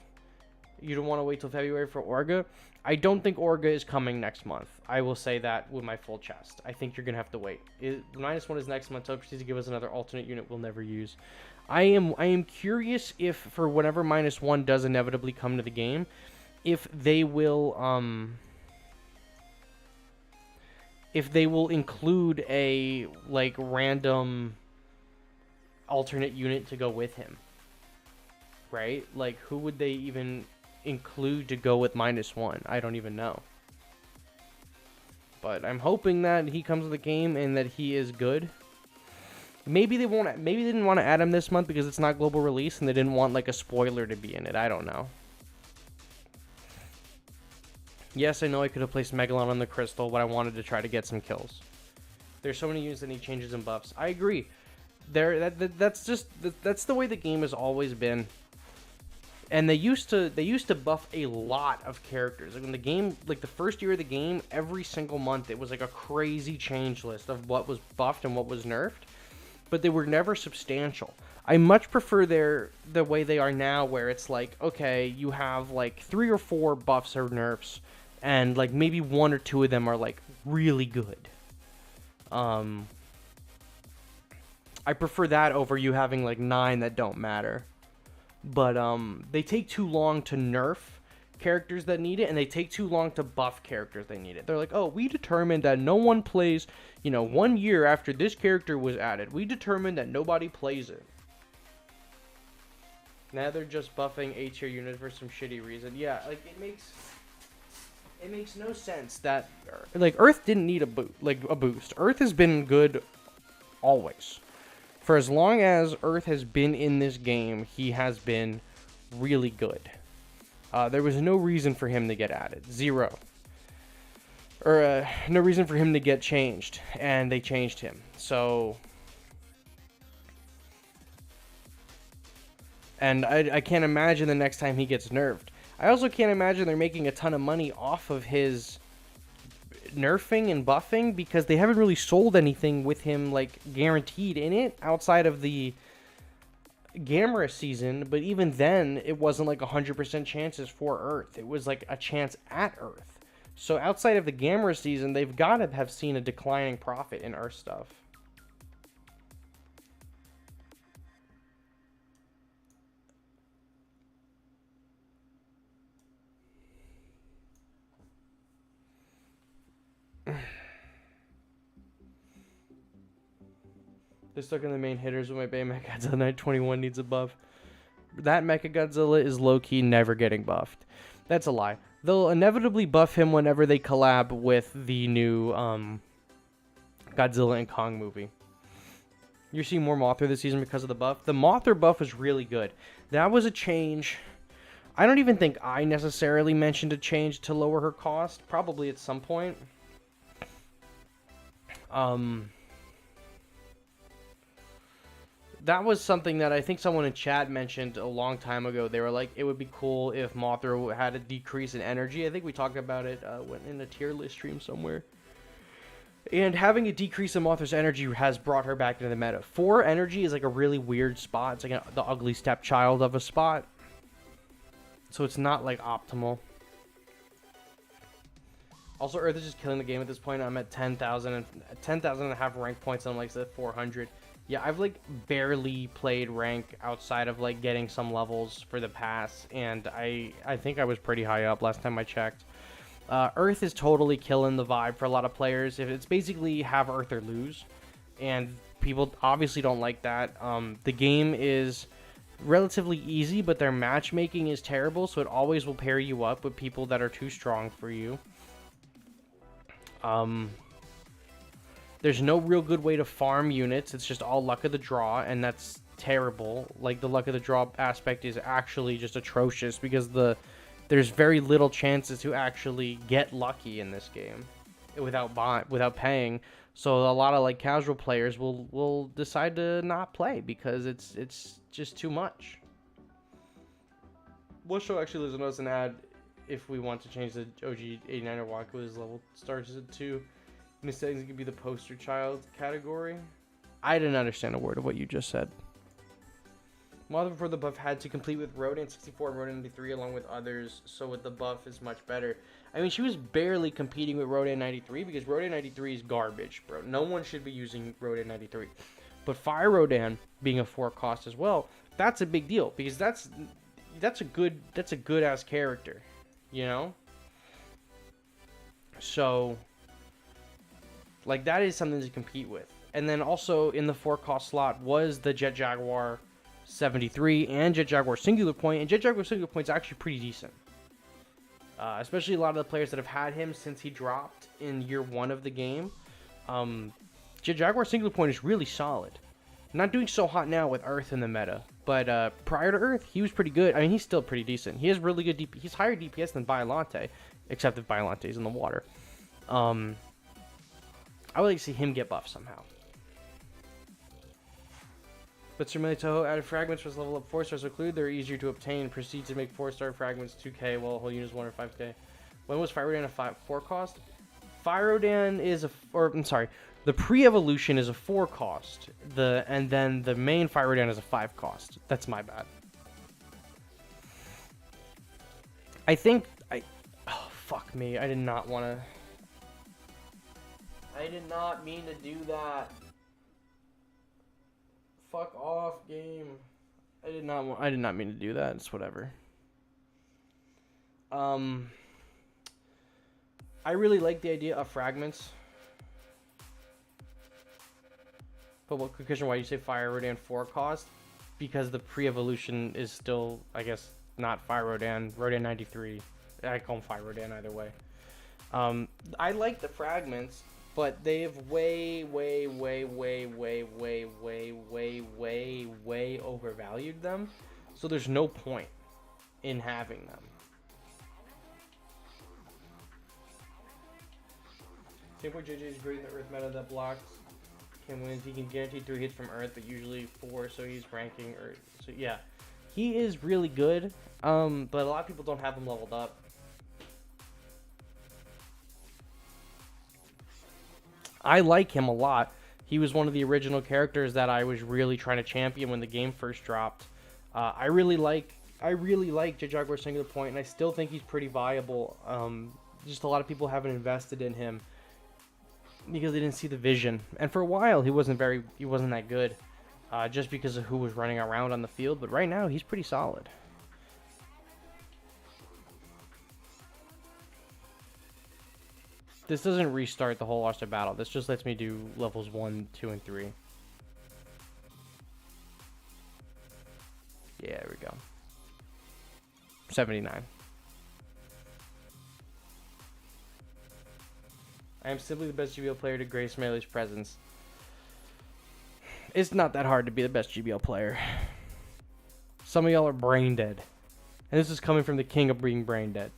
You don't want to wait till February for Orga. I don't think Orga is coming next month. I will say that with my full chest. I think you're going to have to wait. -1 is next month, so proceed to give us another alternate unit we'll never use. I am curious if, for whenever -1 does inevitably come to the game, if they will include a like random alternate unit to go with him, right? Like, who would they even include to go with -1? I don't even know. But I'm hoping that he comes to the game and that he is good. Maybe they won't. Maybe they didn't want to add him this month because it's not global release, and they didn't want like a spoiler to be in it. I don't know. Yes, I know I could have placed Megalon on the crystal, but I wanted to try to get some kills. There's so many units that need changes and buffs. I agree. That's the way the game has always been. And they used to buff a lot of characters. Like, when the game, like the first year of the game, every single month it was like a crazy change list of what was buffed and what was nerfed, but they were never substantial. I much prefer the way they are now, where it's like, okay, you have like 3 or 4 buffs or nerfs, and like maybe 1 or 2 of them are like really good. I prefer that over you having like 9 that don't matter. But they take too long to nerf characters that need it, and they take too long to buff characters that need it. They're like, oh, we determined that no one plays, 1 year after this character was added, we determined that nobody plays it. Now they're just buffing A-tier units for some shitty reason. Yeah, like, it makes no sense that, like, Earth didn't need a boost. Earth has been good always. For as long as Earth has been in this game, he has been really good. There was no reason for him to get added. Zero. Or no reason for him to get changed. And they changed him. So... And I can't imagine the next time he gets nerfed. I also can't imagine they're making a ton of money off of his nerfing and buffing, because they haven't really sold anything with him like guaranteed in it outside of the Gamera season. But even then, it wasn't like 100% chances for Earth. It was like a chance at Earth. So outside of the Gamera season, they've got to have seen a declining profit in Earth stuff. They're stuck in the main hitters with my Bay Mechagodzilla. Knight 21 needs a buff. That Mechagodzilla is low-key never getting buffed. That's a lie. They'll inevitably buff him whenever they collab with the new Godzilla and Kong movie. You're seeing more Mothra this season because of the buff. The Mothra buff was really good. That was a change. I don't even think I necessarily mentioned a change to lower her cost. Probably at some point. That was something that I think someone in chat mentioned a long time ago. They were like, it would be cool if Mothra had a decrease in energy. I think we talked about it in a tier list stream somewhere. And having a decrease in Mothra's energy has brought her back into the meta. 4 energy is like a really weird spot. It's like the ugly stepchild of a spot. So it's not like optimal. Also, Earth is just killing the game at this point. I'm at 10,000 and a half rank points. And I'm like at 400. Yeah, I've like barely played rank outside of like getting some levels for the pass, and I think I was pretty high up last time I checked. Earth is totally killing the vibe for a lot of players. If it's basically have Earth or lose, and people obviously don't like that. The game is relatively easy, but their matchmaking is terrible, so it always will pair you up with people that are too strong for you. There's no real good way to farm units. It's just all luck of the draw, and that's terrible. Like, the luck of the draw aspect is actually just atrocious, because there's very little chances to actually get lucky in this game without paying. So a lot of like casual players will decide to not play because it's just too much. What show actually lives on us and add if we want to change the OG 89er Waku's level starts at 2. In the settings, it could be the poster child category. I didn't understand a word of what you just said. Mothra before the buff had to complete with Rodan 64 and Rodan 93 along with others, so with the buff is much better. I mean, she was barely competing with Rodan 93 because Rodan 93 is garbage, bro. No one should be using Rodan 93. But Fire Rodan being a 4 cost as well, that's a big deal because that's a good ass character. you know? So, like, that is something to compete with. And then also in the 4-cost slot was the Jet Jaguar 73 and Jet Jaguar Singular Point, and Jet Jaguar Singular Point is actually pretty decent. Especially a lot of the players that have had him since he dropped in year 1 of the game. Jet Jaguar Singular Point is really solid. Not doing so hot now with Earth in the meta, but prior to Earth, he was pretty good. I mean, he's still pretty decent. He has really good DPS. He's higher DPS than Biollante, except if Biollante is in the water. I would like to see him get buffed somehow. But Sir Toho added fragments for his level up 4-stars include. They're easier to obtain. Proceed to make 4-star fragments 2k while whole units 1 or 5k. When was Fire Rodan a 4 cost? Fire Rodan is the pre-evolution is a 4 cost. And then the main Fire Rodan is a 5 cost. That's my bad. Oh, fuck me. I did not mean to do that. Fuck off, game. I did not mean to do that. It's whatever. I really like the idea of fragments. But what question? Why you say Fire Rodan 4 cost? Because the pre-evolution is still, I guess, not Fire Rodan. Rodan 93. I call him Fire Rodan either way. I like the fragments, but they've way overvalued them. So there's no point in having them. Same point JJ is great in the Earth meta that blocks can win. He can guarantee 3 hits from Earth, but usually 4, so he's ranking Earth. So yeah, he is really good. But a lot of people don't have him leveled up. I like him a lot. He was one of the original characters that I was really trying to champion when the game first dropped. I really like Jet Jaguar Singular Point, and I still think he's pretty viable. Just a lot of people haven't invested in him because they didn't see the vision. And for a while, he wasn't that good, just because of who was running around on the field. But right now, he's pretty solid. This doesn't restart the whole roster battle. This just lets me do levels 1, 2, and 3. Yeah, there we go. 79. I am simply the best GBL player to grace Melee's presence. It's not that hard to be the best GBL player. Some of y'all are brain dead. And this is coming from the king of being brain dead.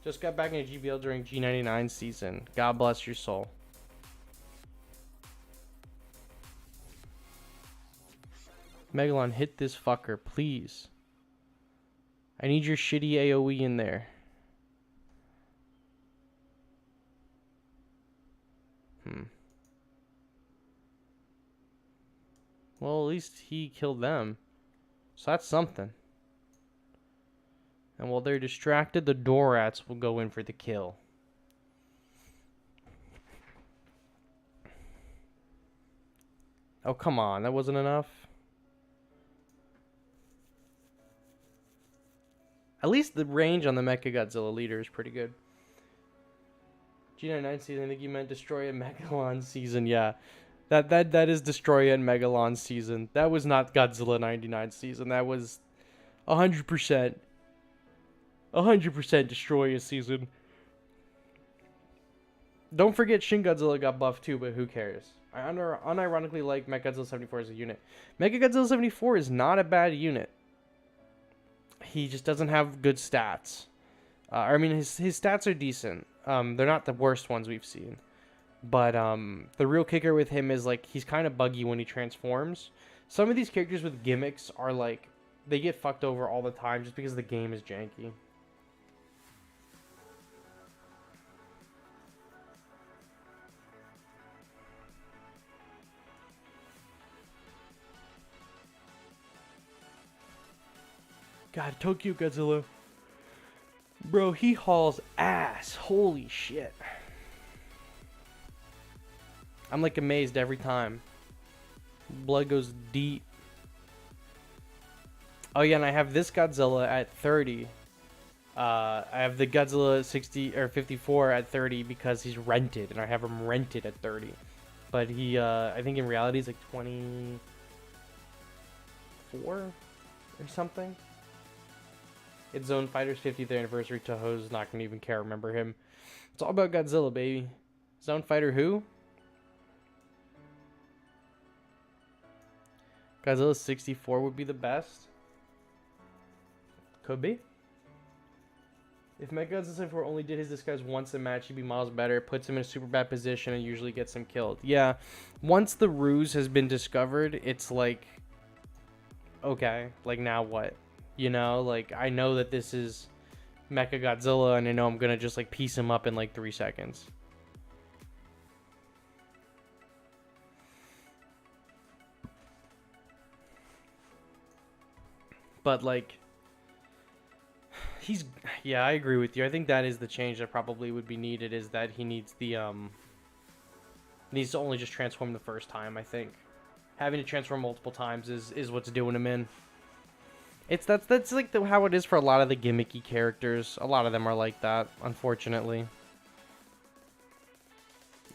Just got back into GBL during G99 season. God bless your soul. Megalon, hit this fucker, please. I need your shitty AoE in there. Well, at least he killed them. So that's something. And while they're distracted, the Dorats will go in for the kill. Oh, come on. That wasn't enough? At least the range on the Mechagodzilla leader is pretty good. G99 season, I think you meant Destroy and Megalon season. Yeah. That is Destroy and Megalon season. That was not Godzilla 99 season. That was 100%. 100% Destroy a season. Don't forget Shin Godzilla got buffed too, but who cares? I unironically like Mechagodzilla 74 as a unit. Mechagodzilla 74 is not a bad unit. He just doesn't have good stats. I mean, his stats are decent. They're not the worst ones we've seen. But the real kicker with him is, like, he's kind of buggy when he transforms. Some of these characters with gimmicks are, like, they get fucked over all the time just because the game is janky. God, Tokyo Godzilla. Bro, he hauls ass. Holy shit. I'm like amazed every time. Blood goes deep. Oh yeah, and I have this Godzilla at 30. I have the Godzilla 60 or 54 at 30 because he's rented, and I have him rented at 30. But he, I think in reality, he's like 24 or something. It's Zone Fighter's 50th anniversary. Toho's not gonna even care. Remember him? It's all about Godzilla, baby. Zone Fighter who? Godzilla 64 would be the best. Could be. If Mechagodzilla 64 only did his disguise once a match, he'd be miles better. It puts him in a super bad position and usually gets him killed. Yeah, once the ruse has been discovered, it's like, okay, like now what? You know, like I know that this is Mechagodzilla and I know I'm gonna just like piece him up in like 3 seconds. But like, yeah, I agree with you. I think that is the change that probably would be needed, is that he needs the needs to only just transform the first time. I think having to transform multiple times is what's doing him in. That's like how it is for a lot of the gimmicky characters. A lot of them are like that, unfortunately.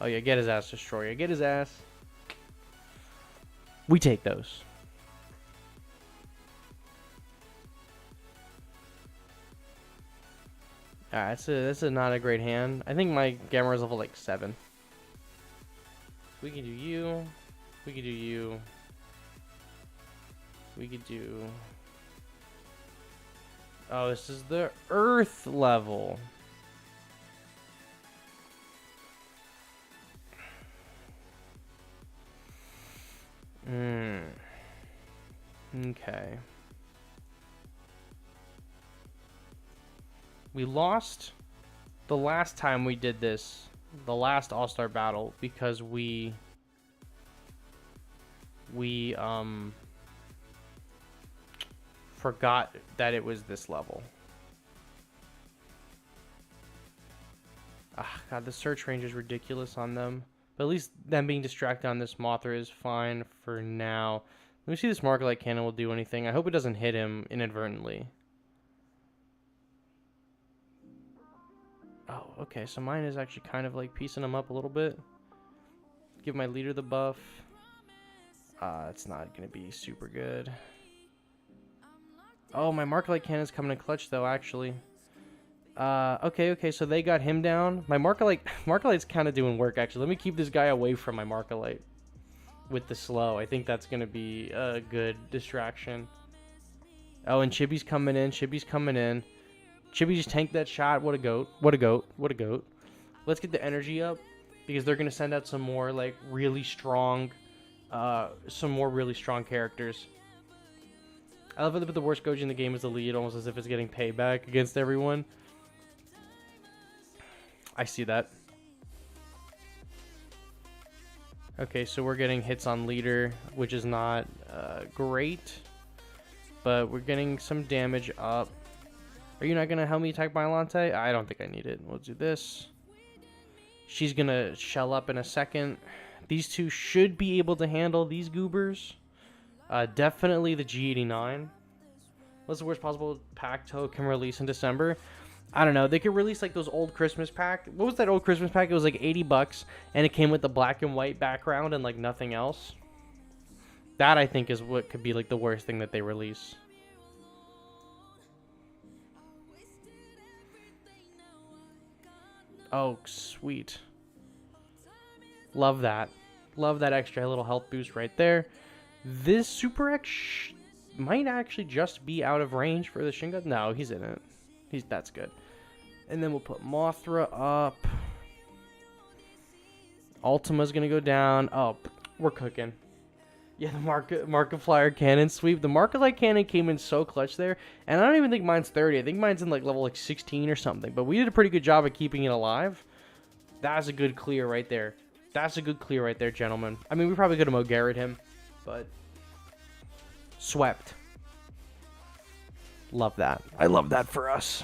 Oh yeah, get his ass, Destroyer. Get his ass. We take those. Alright, that's a not a great hand. I think my Gamma is level like 7. We can do you. We can do you. We could do... Oh, this is the Earth level. Okay. We lost the last time we did this, the last All-Star battle, because we forgot that it was this level. Ah, God, the search range is ridiculous on them. But at least them being distracted on this Mothra is fine for now. Let me see if this Mark-Light Cannon will do anything. I hope it doesn't hit him inadvertently. Oh, okay, so mine is actually kind of like piecing him up a little bit. Give my leader the buff. It's not going to be super good. Oh, my Mark-Light Cannon's coming in clutch, though, actually. Okay, so they got him down. My Mark-Light's kind of doing work, actually. Let me keep this guy away from my Mark-Light with the slow. I think that's going to be a good distraction. Oh, and Chibi's coming in. Chibi just tanked that shot. What a goat. What a goat. What a goat. Let's get the energy up, because they're going to send out some more, like, really strong, characters. I love that the worst Goji in the game is the lead, almost as if it's getting payback against everyone. I see that. Okay, so we're getting hits on leader, which is not great. But we're getting some damage up. Are you not going to help me attack Bylante? I don't think I need it. We'll do this. She's going to shell up in a second. These two should be able to handle these goobers. Definitely the G89. What's the worst possible pack Toho can release in December? I don't know. They could release like those old Christmas pack. What was that old Christmas pack? It was like 80 bucks, and it came with the black and white background and like nothing else. That I think is what could be like the worst thing that they release. Oh, sweet. Love that. Love that extra little health boost right there. This Super X might actually just be out of range for the Shin Godzilla. No, he's in it. That's good. And then we'll put Mothra up. Ultima's gonna go down. Oh, we're cooking. Yeah, the Markiplier Cannon sweep. The Markiplier Cannon came in so clutch there, and I don't even think mine's 30. I think mine's in like level like 16 or something. But we did a pretty good job of keeping it alive. That's a good clear right there. That's a good clear right there, gentlemen. I mean, we probably could have Mo-Garrett him, but swept. Love that. I love that for us.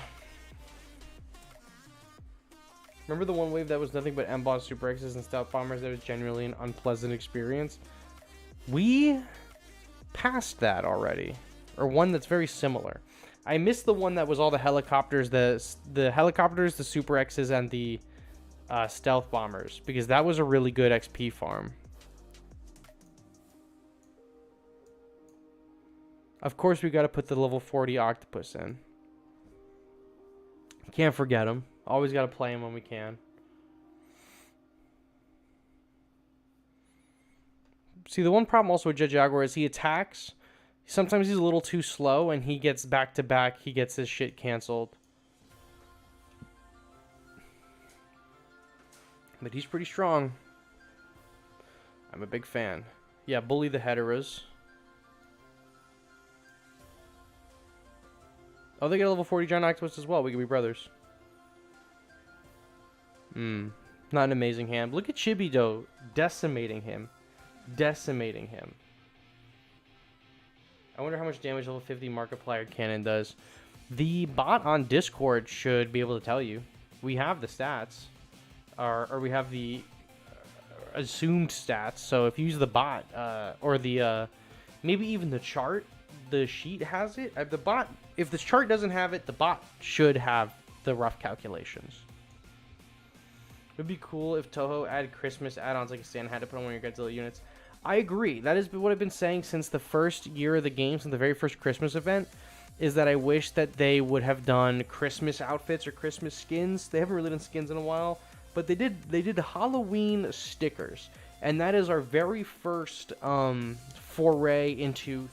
Remember the one wave that was nothing but M-Boss, Super X's, and Stout Bombers that was genuinely an unpleasant experience? We passed that already. or one that's very similar. I missed the one that was all the helicopters, the helicopters, the Super X's, and the stealth bombers, because that was a really good XP farm. Of course, we got to put the level 40 octopus in. Can't forget him. Always got to play him when we can. See, the one problem also with Jet Jaguar is he attacks. Sometimes he's a little too slow, and he gets back-to-back. He gets his shit canceled. But he's pretty strong. I'm a big fan. Yeah, bully the Heteras. Oh, they get a level 40 Giant Octopus as well. We can be brothers. Not an amazing hand. Look at Chibi, though. Decimating him. Decimating him. I wonder how much damage level 50 Markiplier Cannon does. The bot on Discord should be able to tell you. We have the stats. Or we have the assumed stats. So if you use the bot, or the, maybe even the chart, the sheet has it. The bot, if the chart doesn't have it, the bot should have the rough calculations. It would be cool if Toho added Christmas add-ons like a Santa had to put on one of your Godzilla units. I agree. That is what I've been saying since the first year of the game, since the very first Christmas event, is that I wish that they would have done Christmas outfits or Christmas skins. They haven't really done skins in a while, but they did Halloween stickers, and that is our very first foray into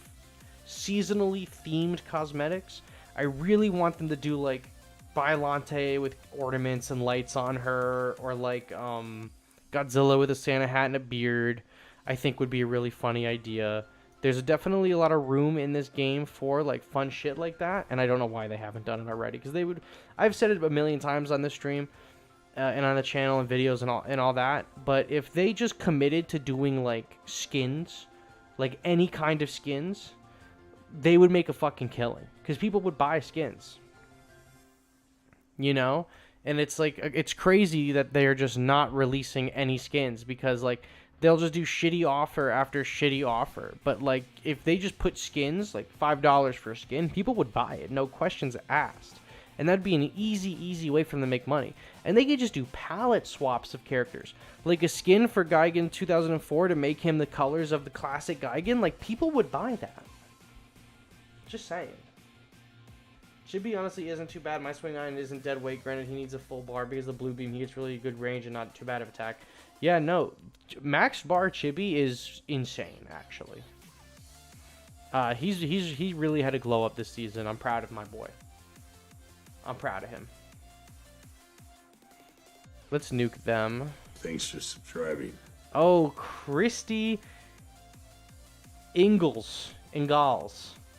seasonally themed cosmetics. I really want them to do like Bylante with ornaments and lights on her, or like Godzilla with a Santa hat and a beard. I think would be a really funny idea. There's definitely a lot of room in this game for like fun shit like that, and I don't know why they haven't done it already, because they would. I've said it a million times on this stream and on the channel and videos and all that, but if they just committed to doing like skins, like any kind of skins, they would make a fucking killing, because people would buy skins, you know. And it's like, it's crazy that they're just not releasing any skins, because like they'll just do shitty offer after shitty offer. But like if they just put skins, like $5 for a skin, people would buy it, no questions asked. And that'd be an easy way for them to make money. And they could just do palette swaps of characters, like a skin for Gigan 2004 to make him the colors of the classic Gigan. Like, people would buy that. Just saying. Chibi honestly isn't too bad. My swing iron isn't dead weight. Granted, he needs a full bar because of the blue beam. He gets really good range and not too bad of attack. Yeah, no. Max bar Chibi is insane, actually. He really had a glow up this season. I'm proud of my boy. I'm proud of him. Let's nuke them. Thanks for subscribing. Oh, Christy Ingalls.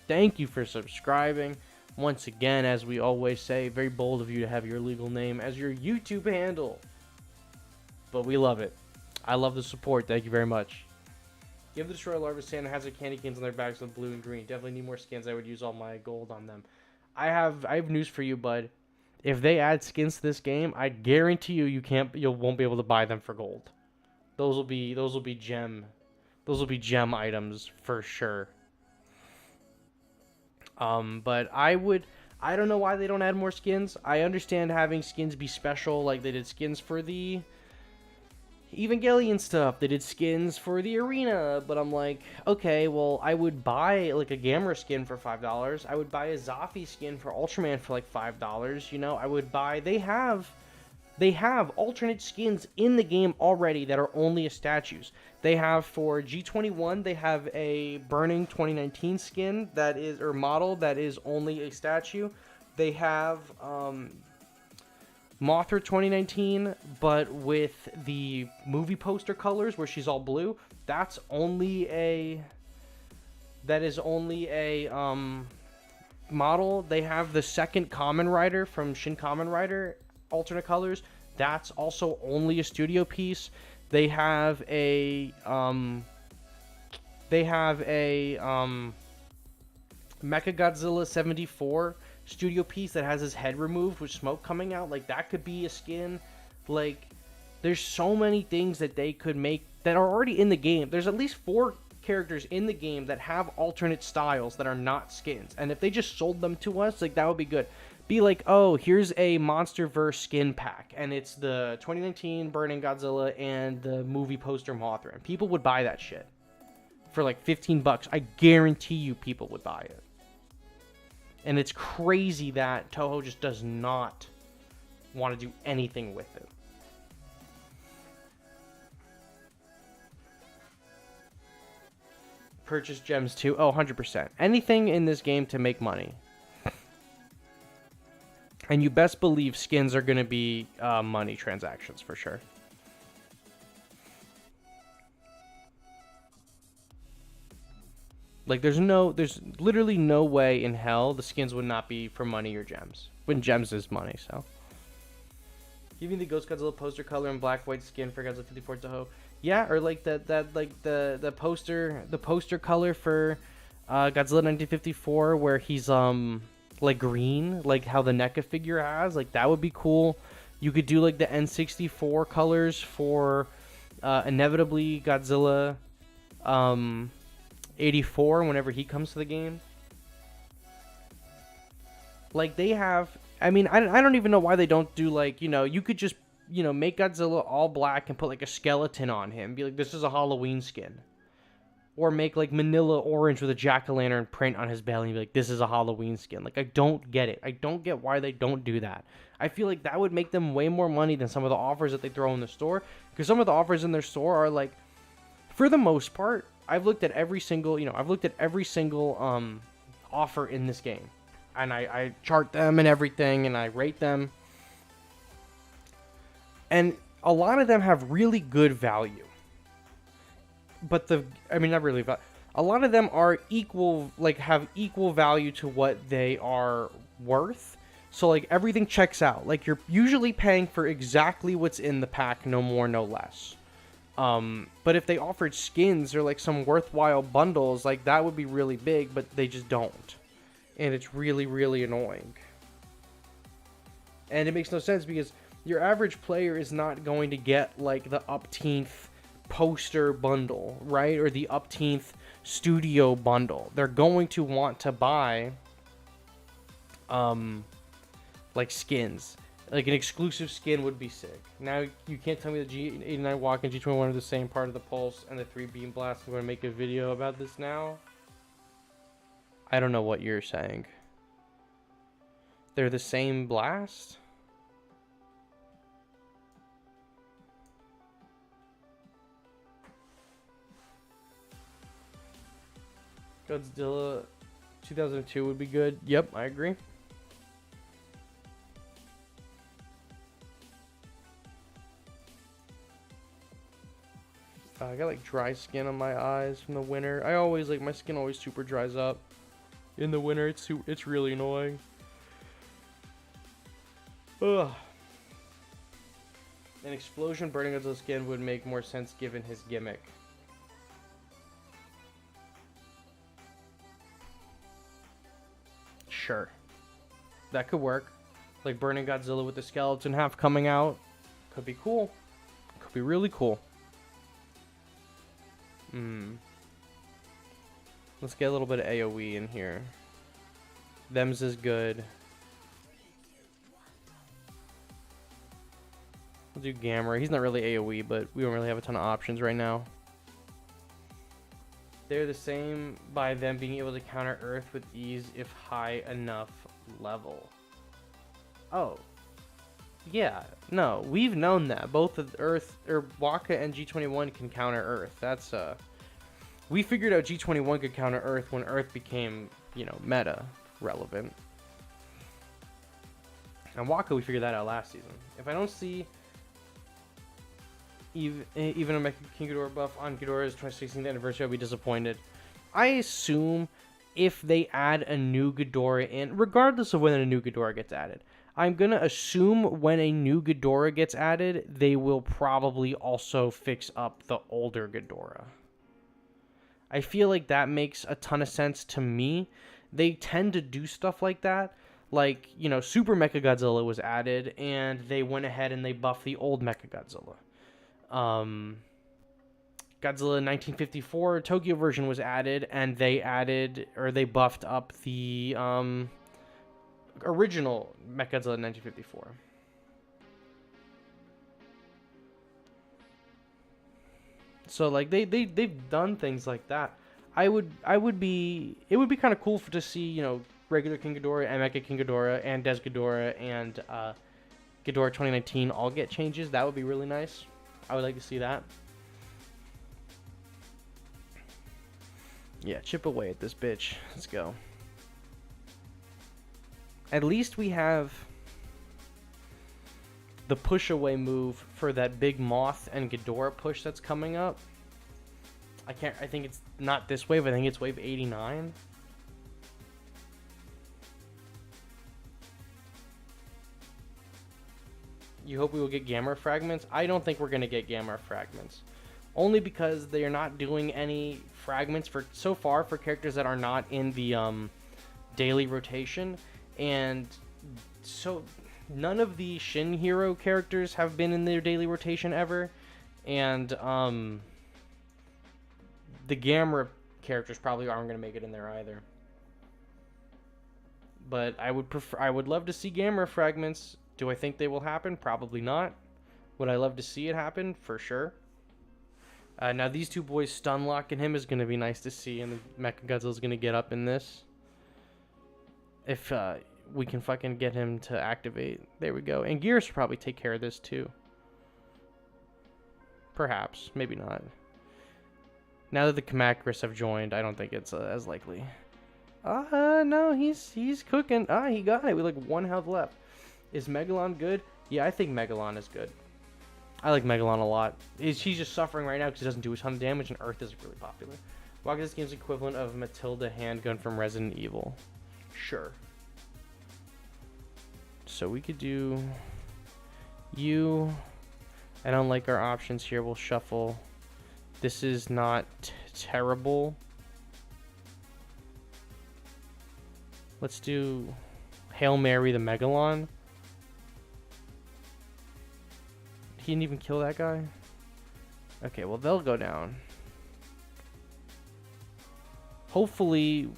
Thank you for subscribing. Once again, as we always say, very bold of you to have your legal name as your YouTube handle. But we love it. I love the support. Thank you very much. Give the Destroyer Larva Santa has their candy canes on their backs with blue and green. Definitely need more skins. I would use all my gold on them. I have news for you, bud. If they add skins to this game, I guarantee you you won't be able to buy them for gold. Those will be gem gem items for sure. But I don't know why they don't add more skins. I understand having skins be special, like they did skins for the Evangelion stuff. They did skins for the arena, but I'm like, okay, well, I would buy like a Gamera skin for $5. I would buy a Zafi skin for Ultraman for like $5. You know, I would buy. They have alternate skins in the game already that are only as statues. They have for G21, they have a Burning 2019 skin that is, or model that is only a statue. They have Mothra 2019, but with the movie poster colors where she's all blue. That is only a model. They have the second Kamen Rider from Shin Kamen Rider alternate colors. That's also only a studio piece. They have a Mechagodzilla 74 studio piece that has his head removed with smoke coming out. Like, that could be a skin. Like, there's so many things that they could make that are already in the game. There's at least 4 characters in the game that have alternate styles that are not skins. And if they just sold them to us, like, that would be good. Be like, oh, here's a Monsterverse skin pack, and it's the 2019 Burning Godzilla and the movie poster Mothra. And people would buy that shit for like $15. I guarantee you people would buy it. And it's crazy that Toho just does not want to do anything with it. Purchase gems too. Oh, 100%. Anything in this game to make money. And you best believe skins are going to be money transactions for sure. Like, there's literally no way in hell the skins would not be for money or gems. When gems is money, so. Giving the Ghost Godzilla poster color and black white skin for Godzilla 54 Toho. Yeah, or like the poster color for Godzilla 1954 where he's like green, like how the NECA figure has, like that would be cool. You could do like the N64 colors for inevitably Godzilla 84 whenever he comes to the game. Like they have, I mean, I don't even know why they don't do like, you know, you could just, you know, make Godzilla all black and put like a skeleton on him. Be like, this is a Halloween skin. Or make like Manila orange with a jack-o'-lantern print on his belly and be like, this is a Halloween skin. Like, I don't get it. I don't get why they don't do that. I feel like that would make them way more money than some of the offers that they throw in the store. Because some of the offers in their store are like, for the most part, I've looked at every single, offer in this game. And I chart them and everything, and I rate them. And a lot of them have really good value. But not really, but a lot of them are equal, like have equal value to what they are worth. So like everything checks out. Like you're usually paying for exactly what's in the pack, no more, no less. But if they offered skins or like some worthwhile bundles, like that would be really big, but they just don't. And it's really, really annoying. And it makes no sense because your average player is not going to get like the upteenth poster bundle, right? Or the upteenth studio bundle. They're going to want to buy like skins. Like an exclusive skin would be sick. Now you can't tell me the G89 Walk and G21 are the same part of the Pulse and the 3 Beam Blast. I'm going to make a video about this now. I don't know what you're saying. They're the same blast? Godzilla 2002 would be good. Yep, I agree. I got like dry skin on my eyes from the winter. I always like my skin always super dries up in the winter. It's really annoying. Ugh. An explosion burning Godzilla's skin would make more sense given his gimmick. Sure. That could work. Like burning Godzilla with the skeleton half coming out. Could be cool. Could be really cool. Let's get a little bit of AoE in here. Them's is good. We'll do Gamera. He's not really AoE, but we don't really have a ton of options right now. They're the same by them being able to counter Earth with ease if high enough level. Oh. Yeah, no, we've known that. Both of Earth, or Waka and G21 can counter Earth. That's, we figured out G21 could counter Earth when Earth became, you know, meta relevant. And Waka, we figured that out last season. If I don't see even a Mecha King Ghidorah buff on Ghidorah's 2016th anniversary, I'll be disappointed. I assume if they add a new Ghidorah in, regardless of when a new Ghidorah gets added, I'm going to assume when a new Ghidorah gets added, they will probably also fix up the older Ghidorah. I feel like that makes a ton of sense to me. They tend to do stuff like that. Like, you know, Super Mechagodzilla was added, and they went ahead and they buffed the old Mechagodzilla. Godzilla 1954 Tokyo version was added, and they buffed up the original Mechagodzilla 1954. So like they've done things like that. It would be kind of cool to see, you know, regular King Ghidorah and Mecha King Ghidorah and Des Ghidorah and Ghidorah 2019 all get changes. That would be really nice. I would like to see that. Yeah, chip away at this bitch. Let's go. At least we have the push away move for that big Moth and Ghidorah push that's coming up. I think it's not this wave. I think it's wave 89. You hope we will get Gamma Fragments? I don't think we're going to get Gamma Fragments. Only because they are not doing any fragments so far for characters that are not in the daily rotation. And so none of the Shin Hero characters have been in their daily rotation ever. And the Gamma characters probably aren't going to make it in there either. But I would love to see Gamma Fragments. Do I think they will happen? Probably not. Would I love to see it happen? For sure. Now these two boys stun locking him is going to be nice to see, and the Mechagodzilla is going to get up in this. If we can fucking get him to activate. There we go. And Gears will probably take care of this too. Perhaps. Maybe not. Now that the Kamakaris have joined, I don't think it's as likely. No, he's cooking. He got it with like 1 health left. Is Megalon good? Yeah, I think Megalon is good. I like Megalon a lot. He's just suffering right now because he doesn't do a ton of damage, and Earth is really popular. Walk this game's equivalent of Matilda handgun from Resident Evil. Sure. So we could do you. I don't like our options here. We'll shuffle. This is not terrible. Let's do Hail Mary the Megalon. He didn't even kill that guy? Okay, well, they'll go down. Hopefully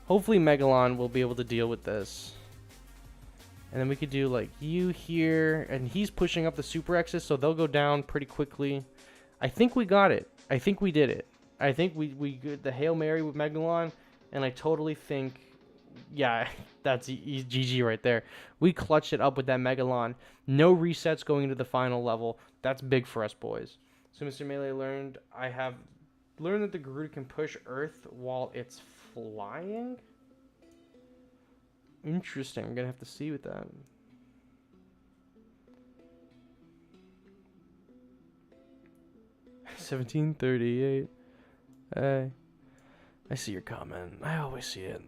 Megalon will be able to deal with this. And then we could do, like, you here. And he's pushing up the Super X's, so they'll go down pretty quickly. I think we got it. I think we did it. I think we got the Hail Mary with Megalon. And I totally think... Yeah, that's GG right there. We clutched it up with that Megalon. No resets going into the final level. That's big for us, boys. So Mr. Melee I have learned that the Garuda can push Earth while it's flying? Interesting. I'm going to have to see with that. $17.38. Hey. I see your comment. I always see it.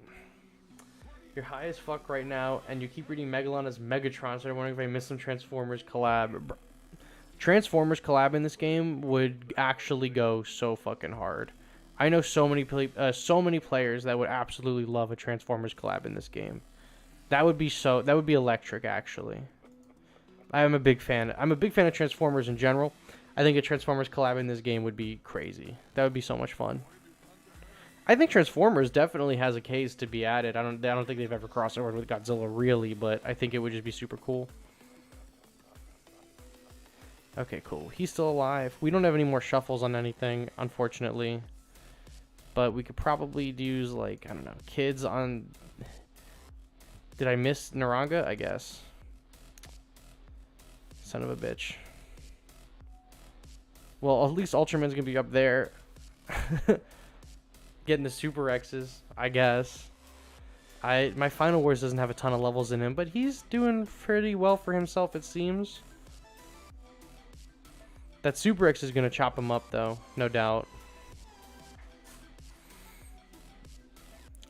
You're high as fuck right now, and you keep reading Megalon as Megatron, so I'm wondering if I missed some Transformers collab. Transformers collab in this game would actually go so fucking hard. I know so many players that would absolutely love a Transformers collab in this game. That would be electric, actually. I am a big fan. I'm a big fan of Transformers in general. I think a Transformers collab in this game would be crazy. That would be so much fun. I think Transformers definitely has a case to be added. I don't think they've ever crossed over with Godzilla really, but I think it would just be super cool. Okay, cool. He's still alive. We don't have any more shuffles on anything, unfortunately. But we could probably use, like, I don't know, kids on... Did I miss Naranga? I guess. Son of a bitch. Well, at least Ultraman's gonna be up there. Getting the Super X's, I guess. My Final Wars doesn't have a ton of levels in him, but he's doing pretty well for himself, it seems. That Super X is going to chop him up, though, no doubt.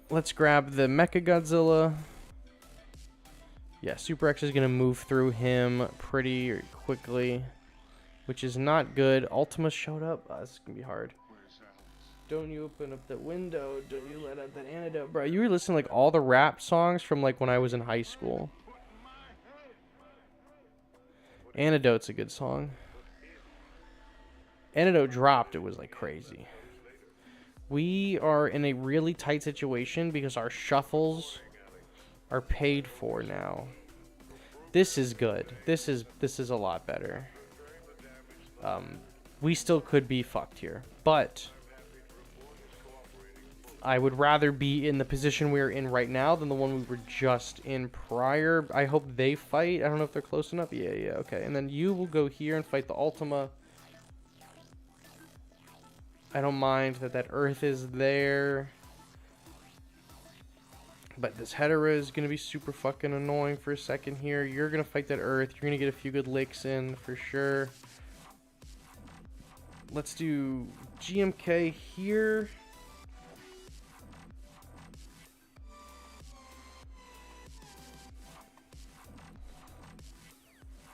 Let's grab the Mechagodzilla. Yeah, Super X is going to move through him pretty quickly, which is not good. Ultima showed up. This is going to be hard. Don't you open up that window. Don't you let out that antidote. Bro, you were listening to, like, all the rap songs from, like, when I was in high school. Antidote's a good song. Antidote dropped, it was like crazy. We are in a really tight situation because our shuffles are paid for now. This is good. This is a lot better. We still could be fucked here, but I would rather be in the position we're in right now than the one we were just in prior. I hope they fight. I don't know if they're close enough. Yeah, okay. And then you will go here and fight the Ultima. I don't mind that Earth is there. But this Hedera is going to be super fucking annoying for a second here. You're going to fight that Earth. You're going to get a few good licks in for sure. Let's do GMK here.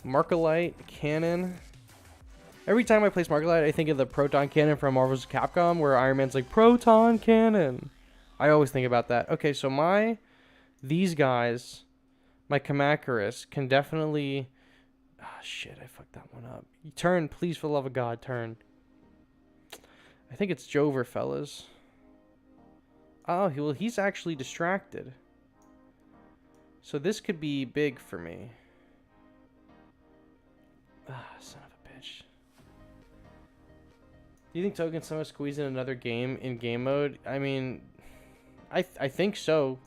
Markalite cannon. Every time I place Markalite, I think of the proton cannon from Marvel's Capcom, where Iron Man's like, proton cannon. I always think about that. Okay, so these guys, my Kamacuras, can definitely... Ah, shit, I fucked that one up. Turn, please, for the love of God, turn. I think it's Jover, fellas. Oh, well, he's actually distracted. So this could be big for me. Ah, son of a bitch. Do you think Token somehow squeeze in another game in game mode? I mean, I think so.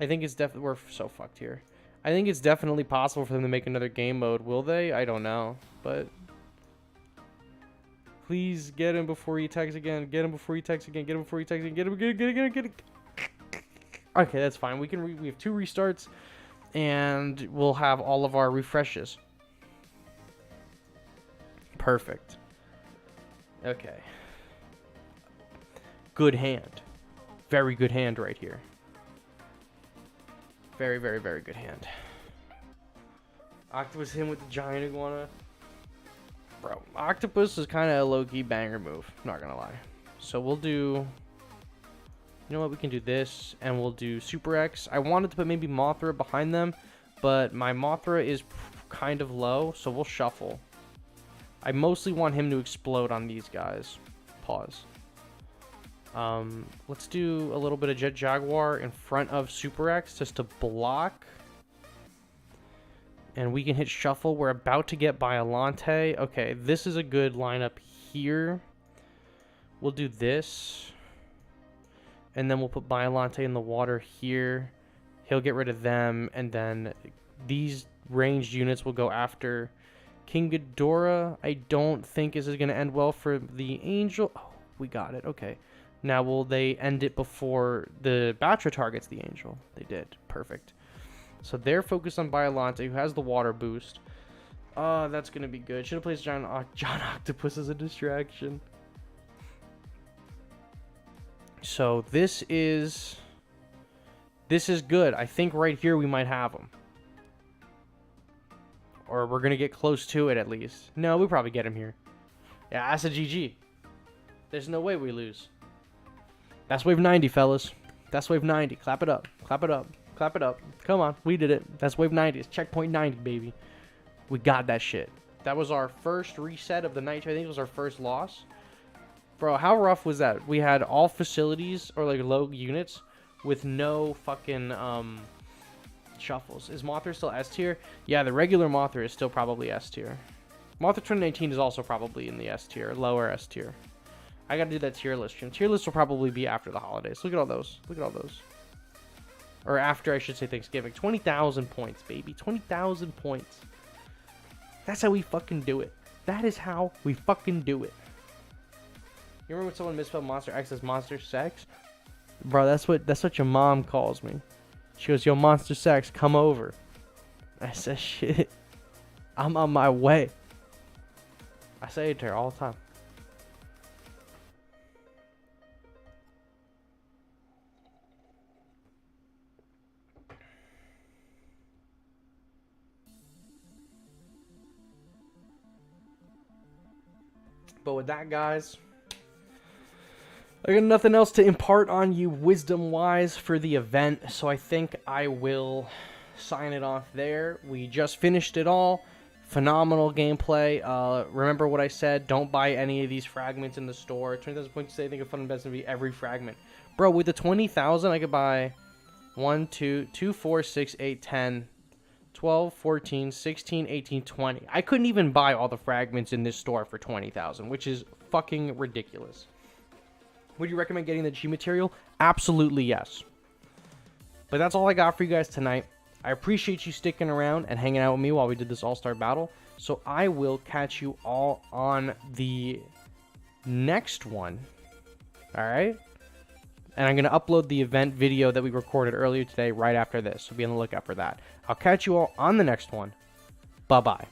I think it's definitely... We're so fucked here. I think it's definitely possible for them to make another game mode. Will they? I don't know. But... Please get him before he attacks again. Get him before he attacks again. Get him before he attacks again. Get him. Get him. Okay, that's fine. We have 2 restarts. And we'll have all of our refreshes. Perfect. Okay. Good hand. Very good hand right here. Very, very, very good hand. Octopus him with the giant iguana. Bro, Octopus is kind of a low-key banger move. Not gonna lie. So we'll do... You know what? We can do this, and we'll do Super X. I wanted to put maybe Mothra behind them, but my Mothra is kind of low, so we'll shuffle. I mostly want him to explode on these guys. Pause. Let's do a little bit of Jet Jaguar in front of Super X just to block. And we can hit shuffle. We're about to get Biollante. Okay, this is a good lineup here. We'll do this. And then we'll put Biollante in the water here. He'll get rid of them. And then these ranged units will go after King Ghidorah. I don't think this is going to end well for the Angel. Oh, we got it. Okay. Now, will they end it before the Batra targets the Angel? They did. Perfect. So they're focused on Biollante, who has the water boost. That's going to be good. Should have placed John Octopus as a distraction. So this is good. I think right here we might have him. Or we're going to get close to it at least. No, we probably get him here. Yeah, that's a GG. There's no way we lose. That's wave 90, fellas. That's wave 90. Clap it up. Clap it up. Clap it up. Come on. We did it. That's wave 90. It's checkpoint 90, baby. We got that shit. That was our first reset of the night. I think it was our first loss. Bro, how rough was that? We had all facilities or like low units with no fucking shuffles. Is Mothra still S tier? Yeah, the regular Mothra is still probably S tier. Mothra 2019 is also probably in the S tier, lower S tier. I gotta do that tier list. Tier list will probably be after the holidays. Look at all those. Look at all those. Or after, I should say, Thanksgiving. 20,000 points, baby. 20,000 points. That's how we fucking do it. That is how we fucking do it. You remember when someone misspelled Monster X as Monster Sex? Bro, that's what your mom calls me. She goes, yo, Monster Sex, come over. I said, shit. I'm on my way. I say it to her all the time. But with that, guys, I got nothing else to impart on you wisdom-wise for the event, so I think I will sign it off there. We just finished it all. Phenomenal gameplay. Remember what I said. Don't buy any of these fragments in the store. 20,000 points today. I think a fun investment would be every fragment. Bro, with the 20,000, I could buy 1, 2, 2, 4, 6, 8, 10, 12, 14, 16, 18, 20. I couldn't even buy all the fragments in this store for 20,000, which is fucking ridiculous. Would you recommend getting the G material? Absolutely yes. But that's all I got for you guys tonight. I appreciate you sticking around and hanging out with me while we did this all-star battle. So I will catch you all on the next one. All right? And I'm going to upload the event video that we recorded earlier today right after this. So be on the lookout for that. I'll catch you all on the next one. Bye-bye.